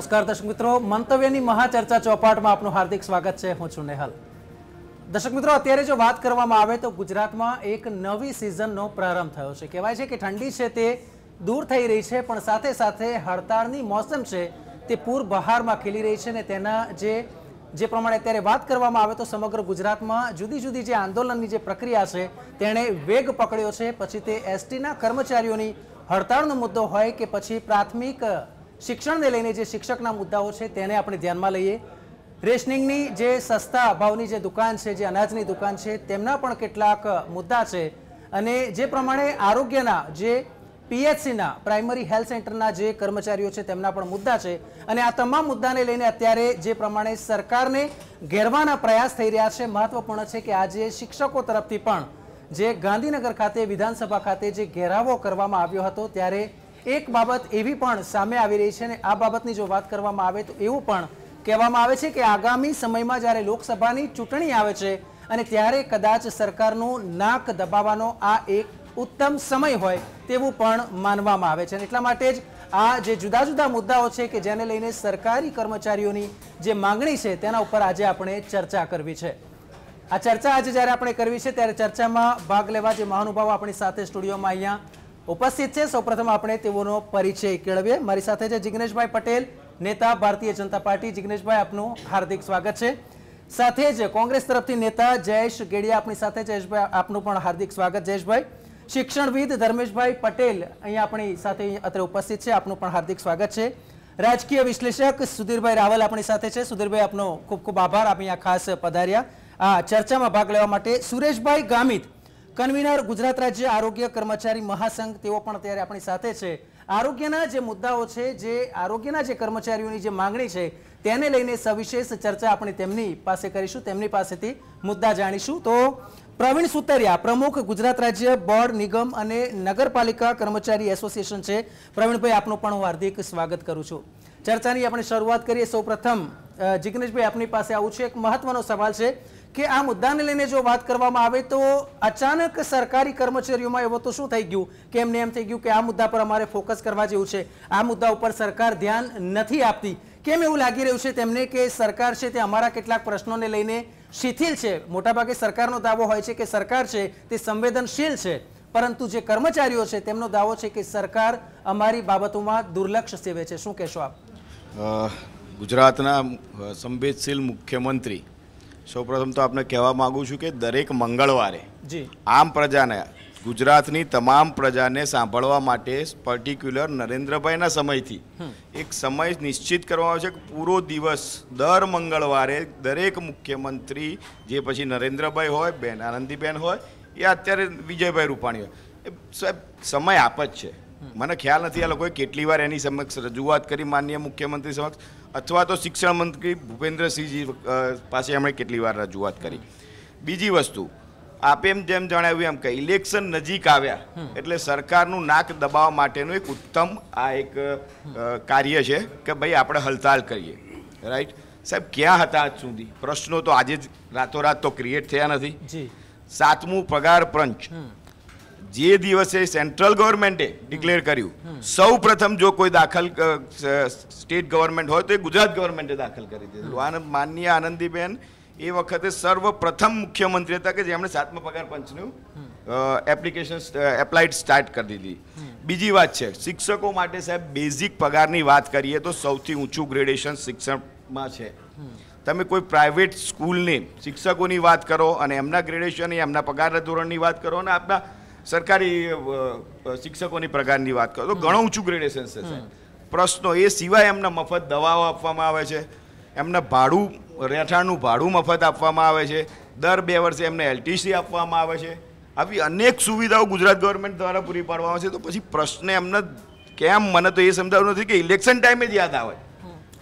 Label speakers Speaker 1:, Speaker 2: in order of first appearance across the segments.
Speaker 1: નમસ્કાર દર્શક મિત્રો, મંતવ્યની મહાચર્ચા ચોપાટમાં આપનું હાર્દિક સ્વાગત છે। હું છું નેહલ। દર્શક મિત્રો, અત્યારે જો વાત કરવામાં આવે તો ગુજરાતમાં એક નવી સિઝનનો પ્રારંભ થયો છે। કહેવાય છે કે ઠંડી છે તે દૂર થઈ રહી છે, પણ સાથે સાથે હડતાળની મોસમ છે તે પૂર બહારમાં ખીલી રહી છે ને તેના જે પ્રમાણે અત્યારે વાત કરવામાં આવે તો સમગ્ર ગુજરાતમાં જુદી જુદી જે આંદોલનની જે પ્રક્રિયા છે તેણે વેગ પકડ્યો છે। પછી તે એસટીના કર્મચારીઓની હડતાળનો મુદ્દો હોય કે પછી પ્રાથમિક શિક્ષણને લઈને જે શિક્ષકના મુદ્દાઓ છે તેને આપણે ધ્યાનમાં લઈએ। રેશનિંગની જે સસ્તા ભાવની જે દુકાન છે, જે અનાજની દુકાન છે, તેમના પણ કેટલાક મુદ્દા છે અને જે પ્રમાણે આરોગ્યના જે પીએચસીના પ્રાઇમરી હેલ્થ સેન્ટરના જે કર્મચારીઓ છે તેમના પણ મુદ્દા છે અને આ તમામ મુદ્દાને લઈને અત્યારે જે પ્રમાણે સરકારને ઘેરવાના પ્રયાસ થઈ રહ્યા છે। મહત્વપૂર્ણ છે કે આજે શિક્ષકો તરફથી પણ જે ગાંધીનગર ખાતે વિધાનસભા ખાતે જે ઘેરાવો કરવામાં આવ્યો હતો ત્યારે એક બાબત એવી પણ સામે આવી રહી છે અને આ બાબતની જો વાત કરવામાં આવે તો એવું પણ કહેવામાં આવે છે કે આગામી સમયમાં જ્યારે લોકસભાની ચૂંટણી આવે છે અને ત્યારે કદાચ સરકારનું નાક દબાવવાનો આ એક ઉત્તમ સમય હોય તેવું પણ માનવામાં આવે છે। એટલા માટે જ આ જે જુદા જુદા મુદ્દાઓ છે કે જેને લઈને સરકારી કર્મચારીઓની જે માંગણી છે તેના ઉપર આજે આપણે ચર્ચા કરવી છે। આ ચર્ચા આજે જ્યારે આપણે કરવી છે ત્યારે ચર્ચામાં ભાગ લેવા જે મહાનુભાવો આપણી સાથે સ્ટુડિયોમાં અહીંયા ઉપસ્થિત છે, સૌપ્રથમ આપણે તેઓનો પરિચય કેળવીએ। મારી સાથે છે જિગ્નેશભાઈ પટેલ, નેતા ભારતીય જનતા પાર્ટી। જિગ્નેશભાઈ, આપનું હાર્દિક સ્વાગત છે। સાથે જ કોંગ્રેસ તરફથી નેતા જયેશ ગેડિયા આપણી સાથે। જયેશભાઈ, આપનું પણ હાર્દિક સ્વાગત। જયેશભાઈ, શિક્ષણવિદ ધર્મેશભાઈ પટેલ અહીંયા આપણી સાથે અત્રે ઉપસ્થિત છે, આપનું પણ હાર્દિક સ્વાગત છે। રાજકીય વિશ્લેષક સુધીરભાઈ રાવલ આપણી સાથે છે। સુધીરભાઈ, આપનો ખૂબ ખૂબ આભાર, આપ અહીંયા ખાસ પધાર્યા આ ચર્ચામાં ભાગ લેવા માટે। સુરેશભાઈ ગામિત, કન્વીનર ગુજરાત રાજ્ય આરોગ્ય કર્મચારી મહાસંઘ, તેઓ પણ અત્યારે આપણી સાથે છે। આરોગ્યના જે મુદ્દાઓ છે, જે આરોગ્યના જે કર્મચારીઓની જે માંગણી છે તેને લઈને સવિશેષ ચર્ચા આપણે તેમની પાસે કરીશું, તેમની પાસેથી મુદ્દા જાણીશું। તો પ્રવીણ સુતરિયા, પ્રમુખ ગુજરાત રાજ્ય બોર્ડ નિગમ અને નગરપાલિકા કર્મચારી એસોસિએશન છે। પ્રવીણભાઈ, આપનું પણ હું હાર્દિક સ્વાગત કરું છું। ચર્ચાની આપણે શરૂઆત કરીએ। સૌપ્રથમ જિગ્નેશભાઈ, આપની પાસે આવું છે, એક મહત્વનો સવાલ છે કે આ મુદ્દાને લઈને જો વાત કરવામાં આવે તો અચાનક સરકારી કર્મચારીઓમાં એવો તો શું થઈ ગયું કે એમને એમ થઈ ગયું કે આ મુદ્દા પર અમારે ફોકસ કરવા જેવું છે, આ મુદ્દા ઉપર સરકાર ધ્યાન નથી આપતી? કેમ એવું લાગી રહ્યું છે તેમને કે સરકાર છે તે અમારા કેટલાક પ્રશ્નોને લઈને શિથિલ છે? મોટાભાગે સરકારનો દાવો હોય છે કે સરકાર છે તે સંવેદનશીલ છે, પરંતુ જે કર્મચારીઓ છે તેમનો દાવો છે કે સરકાર અમારી બાબતોમાં દુર્લક્ષ સેવે છે। શું કહેશો આપ?
Speaker 2: ગુજરાતના સંવેદનશીલ મુખ્યમંત્રી, સૌપ્રથમ તો આપને કહેવા માગું છું કે દરેક મંગળવારે આમ પ્રજાને, ગુજરાતની તમામ પ્રજાને સાંભળવા માટે પર્ટિક્યુલર નરેન્દ્રભાઈના સમયથી એક સમય નિશ્ચિત કરવામાં આવે છે કે પૂરો દિવસ દર મંગળવારે દરેક મુખ્યમંત્રી, જે પછી નરેન્દ્રભાઈ હોય, બેન આનંદીબેન હોય યા અત્યારે વિજયભાઈ રૂપાણી હોય, સાહેબ સમય આપ જ છે। મને ખ્યાલ નથી આ લોકોએ કેટલી વાર એની સમક્ષ રજૂઆત કરી માનનીય મુખ્યમંત્રી સમક્ષ, અથવા તો શિક્ષણ મંત્રી ભૂપેન્દ્રસિંહજી પાસે એમણે કેટલી વાર રજૂઆત કરી। બીજી વસ્તુ, આપે જેમ જણાવ્યું એમ કે ઇલેક્શન નજીક આવ્યા એટલે સરકારનું નાક દબાવવા માટેનું એક ઉત્તમ આ એક કાર્ય છે કે ભાઈ આપણે હડતાલ કરીએ, રાઈટ? સાહેબ, ક્યાં હતા આજ સુધી? પ્રશ્નો તો આજે જ રાતોરાત તો ક્રિએટ થયા નથી। 7મું પગાર પંચ જે દિવસે સેન્ટ્રલ ગવર્મેન્ટે ડિક્લેર કર્યું, સૌ પ્રથમ જો કોઈ દાખલ સ્ટેટ ગવર્મેન્ટ હોય તો એ ગુજરાત ગવર્મેન્ટે દાખલ કરી દીધું। માનનીય આનંદીબેન એ વખતે સર્વપ્રથમ મુખ્યમંત્રી હતા કે જેમણે 7મા પગાર પંચનું એપ્લિકેશન એપ્લાઇડ સ્ટાર્ટ કરી દીધી। બીજી વાત છે, શિક્ષકો માટે સાહેબ બેઝિક પગારની વાત કરીએ તો સૌથી ઊંચું ગ્રેડેશન શિક્ષણમાં છે। તમે કોઈ પ્રાઇવેટ સ્કૂલની શિક્ષકોની વાત કરો અને એમના ગ્રેડેશન, એમના પગારના ધોરણની વાત કરો અને આપણા સરકારી શિક્ષકોની પગારની વાત કરો તો ઘણું ઊંચું ગ્રેડેશન છે સાહેબ। પ્રશ્નો એ સિવાય એમને મફત દવાઓ આપવામાં આવે છે, એમને ભાડું, રહેઠાણનું ભાડું મફત આપવામાં આવે છે, દર 2 વર્ષે એમને એલટીસી આપવામાં આવે છે। આવી અનેક સુવિધાઓ ગુજરાત ગવર્મેન્ટ દ્વારા પૂરી પાડવામાં આવે છે। તો પછી પ્રશ્ન એમને કેમ, મને તો એ સમજાવવું નથી કે ઇલેક્શન ટાઈમે જ યાદ આવે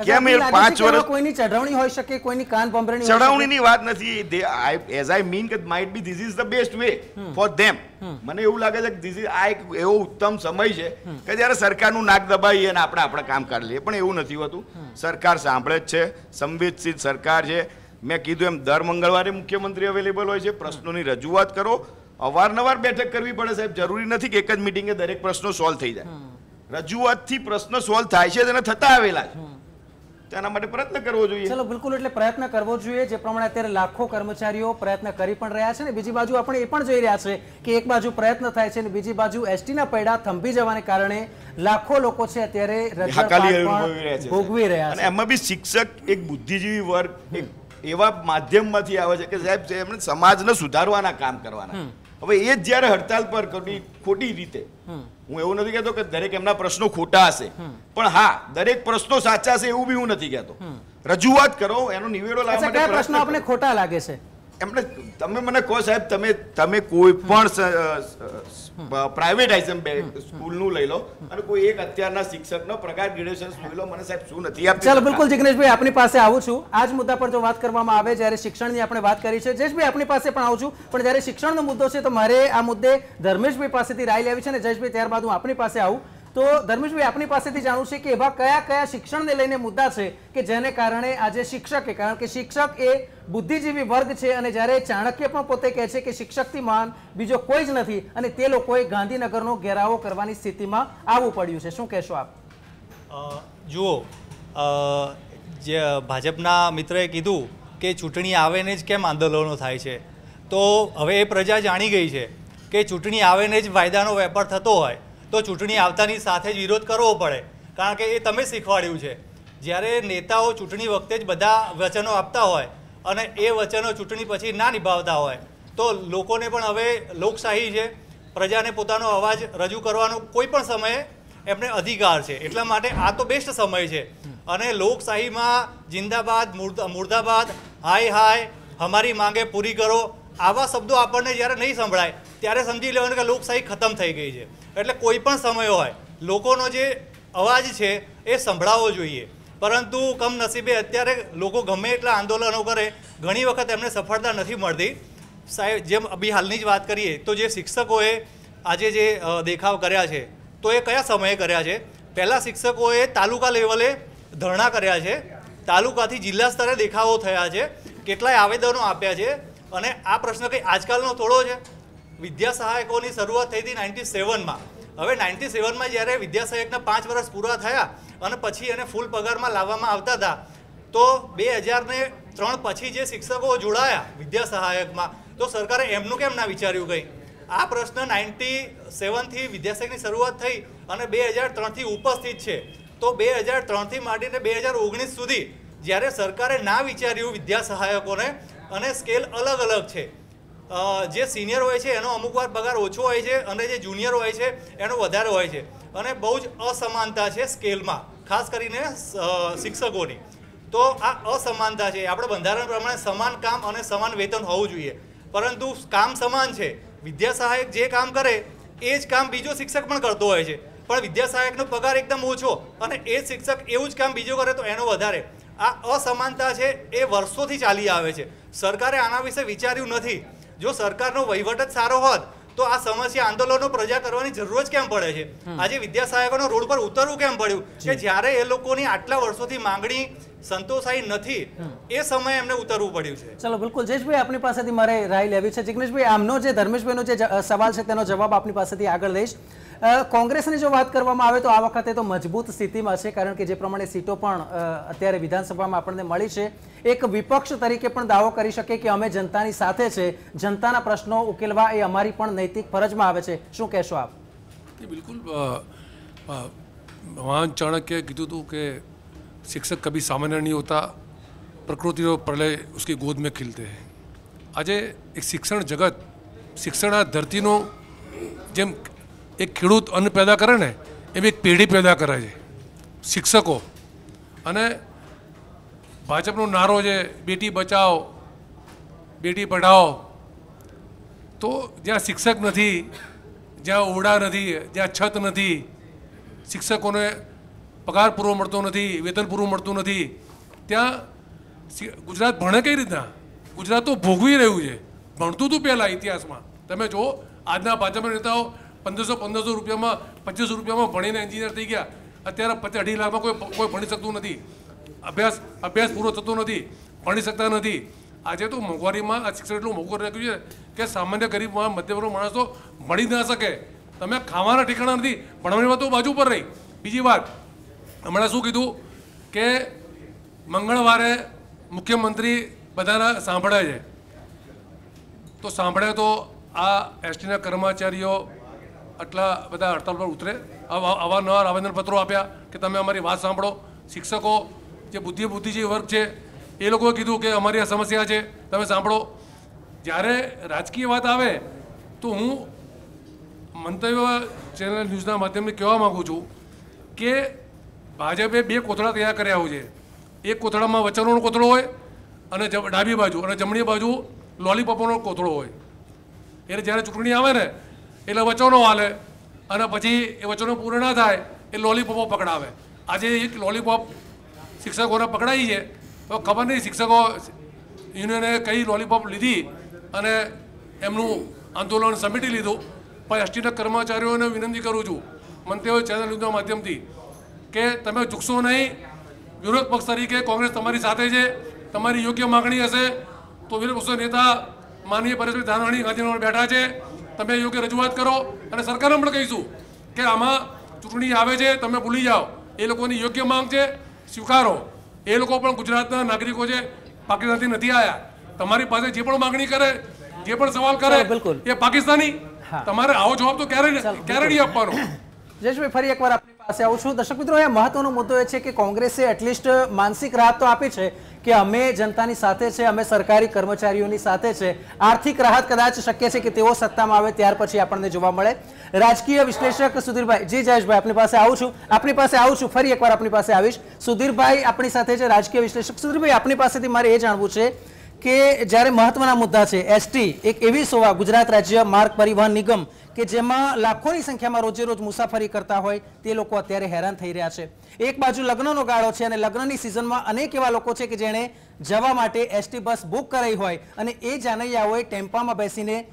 Speaker 2: કેમ? એ 5 વર્ષ કોઈની ચઢાવણી હોઈ શકે, કોઈની કાન ભંભરણી, ચઢાવણીની વાત નથી। એઝ આઈ મીન કે might be this is the best way for them. મને એવું લાગે છે કે ધીસ ઇઝ આ એક એવો ઉત્તમ સમય છે કે જ્યારે સરકારનું નાક દબાઈએ અને આપણે કામ કરી લઈએ, પણ એવું નથી હોતું। સરકાર સાંભળે જ છે, સંવેદનશીલ સરકાર છે। મેં કીધું એમ દર મંગળવારે મુખ્યમંત્રી અવેલેબલ હોય છે, પ્રશ્નોની રજૂઆત કરો, અવારનવાર બેઠક કરવી પડે સાહેબ। જરૂરી નથી કે એક જ મિટિંગે દરેક પ્રશ્નો સોલ્વ થઈ જાય। રજૂઆતથી પ્રશ્ન સોલ્વ થાય છે અને થતા આવેલા છે। તો એના માટે પ્રયત્ન કરવો જોઈએ.
Speaker 1: ચલો બિલકુલ, એટલે પ્રયત્ન કરવો જોઈએ, જે પ્રમાણે અત્યારે લાખો કર્મચારીઓ પ્રયત્ન કરી પણ રહ્યા છે ને બીજી બાજુ આપણે એ પણ જોઈ રહ્યા છે કે એક બાજુ પ્રયત્ન થાય છે અને બીજી બાજુ એસટીના પૈડા થંભી જવાને કારણે લાખો લોકો છે અત્યારે રજળપાટ ભોગવી રહ્યા છે.
Speaker 2: અને એમાં બી શિક્ષક એક બુદ્ધિજીવી વર્ગ એવા માધ્યમમાંથી આવે છે કે સાહેબ એમને સમાજને સુધારવાના કામ કરવાના. હવે એ જ જ્યારે હડતાલ પર ખોટી રીતે, હું એવું નથી કહેતો કે દરેક એમના પ્રશ્નો ખોટા હશે, પણ હા દરેક પ્રશ્નો સાચા છે એવું બી હું નથી કહેતો. રજૂઆત કરો, એનો નિવેડો લાવવા માટે
Speaker 1: પ્રશ્નો આપણે ખોટા લાગે છે
Speaker 2: એમને. તમે મને કહો સાહેબ, તમે કોઈ પણ પ્રાઇવેટ સ્કૂલનું લઈ લો અને કોઈ એક અત્યારના શિક્ષકનો પગાર ગ્રેડ્યુએશન લઈ લો, મને સાહેબ શું નથી આપતું.
Speaker 1: ચાલો બિલકુલ જિગ્નેશભાઈ આપની પાસે આવું છું. આ જ મુદ્દા પર જો વાત કરવામાં આવે, જ્યારે શિક્ષણની આપણે વાત કરી છે, જયેશભાઈ આપની પાસે પણ આવું છું, પણ જ્યારે શિક્ષણનો મુદ્દો છે તો મારે આ મુદ્દે ધર્મેશભાઈ પાસેથી રાય લેવી છે ને જયેશભાઈ ત્યારબાદ હું આપની પાસે આવું. તો ધર્મેશભાઈ આપની પાસેથી જાણવું છે કે એવા કયા કયા શિક્ષણને લઈને મુદ્દા છે કે જેને કારણે આજે શિક્ષકે, કારણ કે શિક્ષક એ બુદ્ધિજીવી વર્ગ છે અને જ્યારે ચાણક્ય પણ પોતે કહે છે કે શિક્ષકથી મહાન બીજો કોઈ જ નથી અને તે લોકોએ ગાંધીનગરનો ઘેરાવો કરવાની સ્થિતિમાં આવવું પડ્યું છે, શું કહેશો આપ?
Speaker 3: જુઓ, જે ભાજપના મિત્રએ કીધું કે ચૂંટણી આવે ને જ કેમ આંદોલનો થાય છે, તો હવે એ પ્રજા જાણી ગઈ છે કે ચૂંટણી આવે ને જ વાયદાનો વેપાર થતો હોય તો ચૂંટણી આવતાની સાથે જ વિરોધ કરવો પડે, કારણ કે એ તમે શીખવાડ્યું છે. જ્યારે નેતાઓ ચૂંટણી વખતે જ બધા વચનો આપતા હોય અને એ વચનો ચૂંટણી પછી ના નિભાવતા હોય તો લોકોને પણ હવે લોકશાહી છે, પ્રજાને પોતાનો અવાજ રજૂ કરવાનો કોઈ પણ સમયે એમને અધિકાર છે. એટલા માટે આ તો બેસ્ટ સમય છે અને લોકશાહીમાં જિંદાબાદ, મુર્દાબાદ, હાય હાય, હમારી માંગે પૂરી કરો, આવા શબ્દો આપણને જ્યારે નહીં સંભળાય ત્યારે સમજી લેવાનું કે લોકશાહી ખતમ થઈ ગઈ છે. એટલે કોઈ પણ સમય હોય લોકોનો જે અવાજ છે એ સંભળાવવો જોઈએ, પરંતુ કમનસીબે અત્યારે લોકો ગમે એટલા આંદોલનો કરે ઘણી વખત એમને સફળતા નથી મળતી. સાહેબ જેમ અભી હાલની જ વાત કરીએ તો જે શિક્ષકોએ આજે જે દેખાવ કર્યા છે તો એ કયા સમયે કર્યા છે? પહેલાં શિક્ષકોએ તાલુકા લેવલે ધરણા કર્યા છે, તાલુકાથી જિલ્લા સ્તરે દેખાવો થયા છે, કેટલાય આવેદનો આપ્યા છે. અને આ પ્રશ્ન કંઈ આજકાલનો થોડો છે. વિદ્યા સહાયકોની શરૂઆત થઈ હતી 97માં. હવે 97માં જ્યારે વિદ્યા સહાયકના 5 વર્ષ પૂરા થયા અને પછી એને ફૂલ પગારમાં લાવવામાં આવતા હતા તો 2003 પછી જે શિક્ષકો જોડાયા વિદ્યા સહાયકમાં તો સરકારે એમનું કેમ ના વિચાર્યું કંઈ? આ પ્રશ્ન 97થી વિદ્યા સહાયકની શરૂઆત થઈ અને 2003થી ઉપસ્થિત છે. તો 2003થી માંડીને 2019 સુધી જ્યારે સરકારે ના વિચાર્યું વિદ્યા સહાયકોને, અને સ્કેલ અલગ અલગ છે. જે સિનિયર હોય છે એનો અમુક વાર પગાર ઓછો હોય છે અને જે જુનિયર હોય છે એનો વધારે હોય છે અને બહુ જ અસમાનતા છે સ્કેલમાં, ખાસ કરીને શિક્ષકોની. તો આ અસમાનતા છે. આપણે બંધારણ પ્રમાણે સમાન કામ અને સમાન વેતન હોવું જોઈએ, પરંતુ કામ સમાન છે. વિદ્યા સહાયક જે કામ કરે એ જ કામ બીજો શિક્ષક પણ કરતો હોય છે, પણ વિદ્યા સહાયકનો પગાર એકદમ ઓછો અને એ જ શિક્ષક એવું જ કામ બીજો કરે તો એનો વધારે. આ અસમાનતા છે એ વર્ષોથી ચાલી આવે છે. સરકારે આના વિશે વિચાર્યું નથી. જો સરકારનો વહીવટ જ સારો હોત તો આ સમસ્યા આંદોલનો પ્રજા કરવાની જરૂર જ કેમ પડે છે? આજે વિદ્યા સહાયકોનો રોડ પર ઉતરવું કેમ પડ્યું કે જ્યારે એ લોકોની આટલા વર્ષોથી માંગણી સંતોષાઈ નથી એ સમયે એમને ઉતરવું પડ્યું છે.
Speaker 1: ચલો બિલકુલ જયેશભાઈ આપની પાસેથી મારે રાય લેવી છે. જિગ્નેશભાઈ આમનો જે ધર્મેશભાઈનો જે સવાલ છે તેનો જવાબ આપની પાસેથી આગળ લઈશ. કોંગ્રેસની જો વાત કરવામાં આવે તો આ વખતે તો મજબૂત સ્થિતિમાં છે, કારણ કે જે પ્રમાણે સીટો પણ અત્યારે વિધાનસભામાં આપણને મળી છે, એક વિપક્ષ તરીકે પણ દાવો કરી શકે કે અમે જનતાની સાથે છે, જનતાના પ્રશ્નો ઉકેલવા એ અમારી પણ નૈતિક ફરજમાં આવે છે. શું કહેશો આપ?
Speaker 4: બિલકુલ, મહાન ચાણક્યએ કીધું હતું કે शिक्षक कभी सामान्य नहीं होता, प्रकृति और प्रलय उसकी गोद में खिलते हैं. આજે એક શિક્ષણ જગત, શિક્ષણ આ ધરતીનો જેમ એક ખેડૂત અન્ન પેદા કરે ને એમ એક પેઢી પેદા કરે છે શિક્ષકો. અને ભાજપનો નારો છે બેટી બચાવો બેટી પઢાઓ, તો જ્યાં શિક્ષક નથી, જ્યાં ઓરડા નથી, જ્યાં છત નથી, શિક્ષકોને પગાર પૂરો મળતો નથી, વેતન પૂરું મળતું નથી, ત્યાં ગુજરાત ભણે કઈ રીતના? ગુજરાત તો ભોગવી રહ્યું છે. ભણતું હતું પહેલાં ઇતિહાસમાં. તમે જુઓ આજના ભાજપના નેતાઓ 1500 રૂપિયામાં 2500 રૂપિયામાં ભણીને એન્જિનિયર થઈ ગયા. અત્યારે 2.5 લાખમાં કોઈ ભણી શકતું નથી. અભ્યાસ પૂરો થતો નથી, ભણી શકતા નથી. આજે તો મોંઘવારીમાં આ શિક્ષણ એટલું મોંઘું રાખ્યું છે કે સામાન્ય ગરીબ મધ્યવર્ગનો માણસ તો ભણી ના શકે. તમે ખાવાના ઠેકાણા નથી, ભણવાની વાત તો બાજુ પર રહી. બીજી વાત, હમણાં શું કીધું કે મંગળવારે મુખ્યમંત્રી બધાના સાંભળે છે, તો સાંભળે તો આ એસટીના કર્મચારીઓ આટલા બધા હડતાલ પર ઉતરે? અવારનવાર આવેદનપત્રો આપ્યા કે તમે અમારી વાત સાંભળો. શિક્ષકો જે બુદ્ધિજીવી વર્ગ છે એ લોકોએ કીધું કે અમારી આ સમસ્યા છે, તમે સાંભળો. જ્યારે રાજકીય વાત આવે તો હું મંતવ્ય ચેનલ ન્યૂઝના માધ્યમથી કહેવા માગું છું કે ભાજપે 2 કોથળા તૈયાર કર્યા હોય છે. એક કોથળામાં વચનોનો કોથળો હોય અને ડાબી બાજુ, અને જમણી બાજુ લોલીપોપોનો કોથળો હોય. એટલે જ્યારે ચૂંટણી આવે ને એટલે વચનો હાલે અને પછી એ વચનો પૂરા ના થાય એ લોલીપોપો પકડાવે. આજે એક લોલીપોપ શિક્ષકોને પકડાઈ છે, તો ખબર નહીં શિક્ષકો યુનિયને કઈ લોલીપોપ લીધી અને એમનું આંદોલન સમેટી લીધું. પણ એસટીના કર્મચારીઓને વિનંતી કરું છું મંતવ્ય ચેનલ ન્યૂઝના માધ્યમથી કે તમે ઝૂકશો નહીં. વિરોધ પક્ષ તરીકે કોંગ્રેસ તમારી સાથે છે. તમારી યોગ્ય માગણી હશે તો વિરોધ પક્ષના નેતા માનનીય પરેશભાઈ ધાનાણી ગાંધીનગર બેઠા છે, તમે યોગ્ય રજૂઆત કરો. અને સરકારને પણ કહીશું કે આમાં ચૂંટણી આવે છે, તમે ભૂલી જાઓ. એ લોકોની યોગ્ય માંગ છે, સ્વીકારો. એ લોકો પણ ગુજરાતના નાગરિકો છે, પાકિસ્તાનથી નથી આવ્યા. તમારી પાસે જે પણ માગણી કરે, જે પણ સવાલ કરે એ પાકિસ્તાની. તમારે આવો જવાબ તો ક્યારે નહીં આપવાનો.
Speaker 1: જયેશભાઈ, ફરી એકવાર આપની પાસે આવું છું. દર્શક મિત્રો, અહીંયા મહત્વનો મુદ્દો એ છે કે કોંગ્રેસે એટલીસ્ટ માનસિક રાહત તો આપી છે કે અમે જનતાની સાથે છે, અમે સરકારી કર્મચારીઓની સાથે છે. આર્થિક રાહત કદાચ શક્ય છે કે તેઓ સત્તામાં આવે ત્યાર પછી આપણને જોવા મળે. રાજકીય વિશ્લેષક સુધીરભાઈ, જી જયેશભાઈ આપની પાસે આવું છું, ફરી એકવાર આપની પાસે આવીશ. સુધીરભાઈ આપણી સાથે છે, રાજકીય વિશ્લેષક. સુધીરભાઈ, આપની પાસેથી મારે એ જાણવું છે કે જ્યારે મહત્વના મુદ્દા છે, એસટી એક એવી સેવા, ગુજરાત રાજ્ય માર્ગ પરિવહન નિગમ, કે જેમાં લાખોની સંખ્યામાં રોજે રોજ મુસાફરી કરતા હોય તે લોકો અત્યારે હેરાન થઈ રહ્યા છે. એક બાજુ લગ્નનો ગાળો છે અને લગ્નની સિઝનમાં અનેક એવા લોકો છે કે જેણે જવા માટે એસટી બસ બુક કરાઈ હોય અને એ જાનૈયાઓએ ટેમ્પામાં બેસીને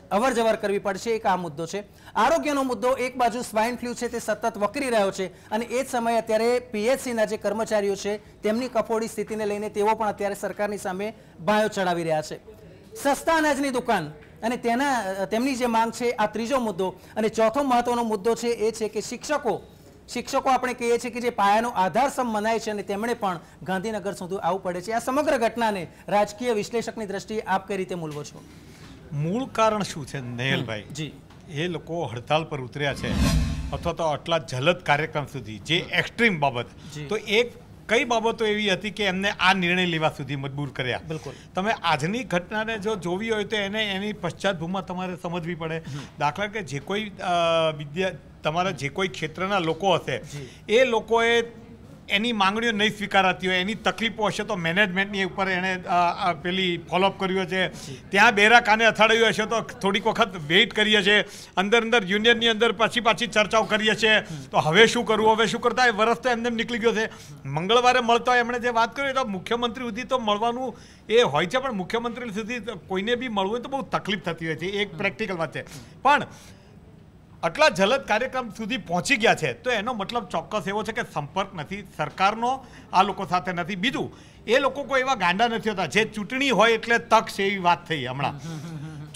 Speaker 1: અવર જવર કરવી પડશે. એક આ મુદ્દો છે. આરોગ્યનો મુદ્દો, એક બાજુ સ્વાઇન ફ્લૂ છે તે સતત વકરી રહ્યો છે અને એ જ સમયે અત્યારે પીએચસીના જે કર્મચારીઓ છે તેમની કફોડી સ્થિતિને લઈને તેઓ પણ અત્યારે સરકારની સામે બાયો ચડાવી રહ્યા છે. સસ્તા અનાજની દુકાન અને તેમની જે માંગ છે, આ ત્રીજો મુદ્દો. અને ચોથો મહત્વનો મુદ્દો છે એ છે કે શિક્ષકો આપણે કહીએ છીએ કે જે પાયાનો આધારસ્તંભ મનાય છે અને તેમણે પણ ગાંધીનગર સુધી આવવું પડે છે. આ સમગ્ર ઘટનાને રાજકીય વિશ્લેષકની દ્રષ્ટિએ આપ કઈ રીતે મૂલવો છો?
Speaker 3: મૂળ કારણ શું છે નેહલભાઈ?
Speaker 1: જી,
Speaker 3: એ લોકો હડતાલ પર ઉતર્યા છે અથવા તો આટલા જલદ કાર્યક્રમ સુધી, જે એક્સ્ટ્રીમ બાબત, તો એક કઈ બાબતો એવી હતી કે એમને આ નિર્ણય લેવા સુધી મજબૂર કર્યા?
Speaker 1: બિલકુલ.
Speaker 3: તમે આજની ઘટનાને જો જોવી હોય તો એની પશ્ચાતભૂમિકા તમારે સમજવી પડે. દાખલા કે જે કોઈ તમારા જે કોઈ ક્ષેત્રના લોકો હશે એ લોકોએ એની માંગણીઓ નહીં સ્વીકારાતી હોય, એની તકલીફો હશે તો મેનેજમેન્ટની ઉપર એણે પેલી ફોલોઅપ કર્યો છે, ત્યાં બેરા કાને અથડાયું હશે તો થોડીક વખત વેઇટ કરીએ છીએ, અંદર યુનિયનની અંદર પાછી ચર્ચાઓ કરીએ છીએ. તો હવે શું કરતા એ વર્ષ તો એમને નીકળી ગયો છે. મંગળવારે મળતા હોય એમણે જે વાત કરી તો મુખ્યમંત્રી સુધી તો મળવાનું એ હોય છે, પણ મુખ્યમંત્રી સુધી કોઈને બી મળવું હોય તો બહુ તકલીફ થતી હોય છે. એક પ્રેક્ટિકલ વાત છે. પણ આટલા જલદ કાર્યક્રમ સુધી પહોંચી ગયા છે તો એનો મતલબ ચોક્કસ એવો છે કે સંપર્ક નથી સરકારનો આ લોકો સાથે નથી. બીજું, એ લોકો કોઈ એવા ગાંડા નથી હોતા જે ચૂંટણી હોય એટલે તક છે એવી વાત થઈ હમણાં.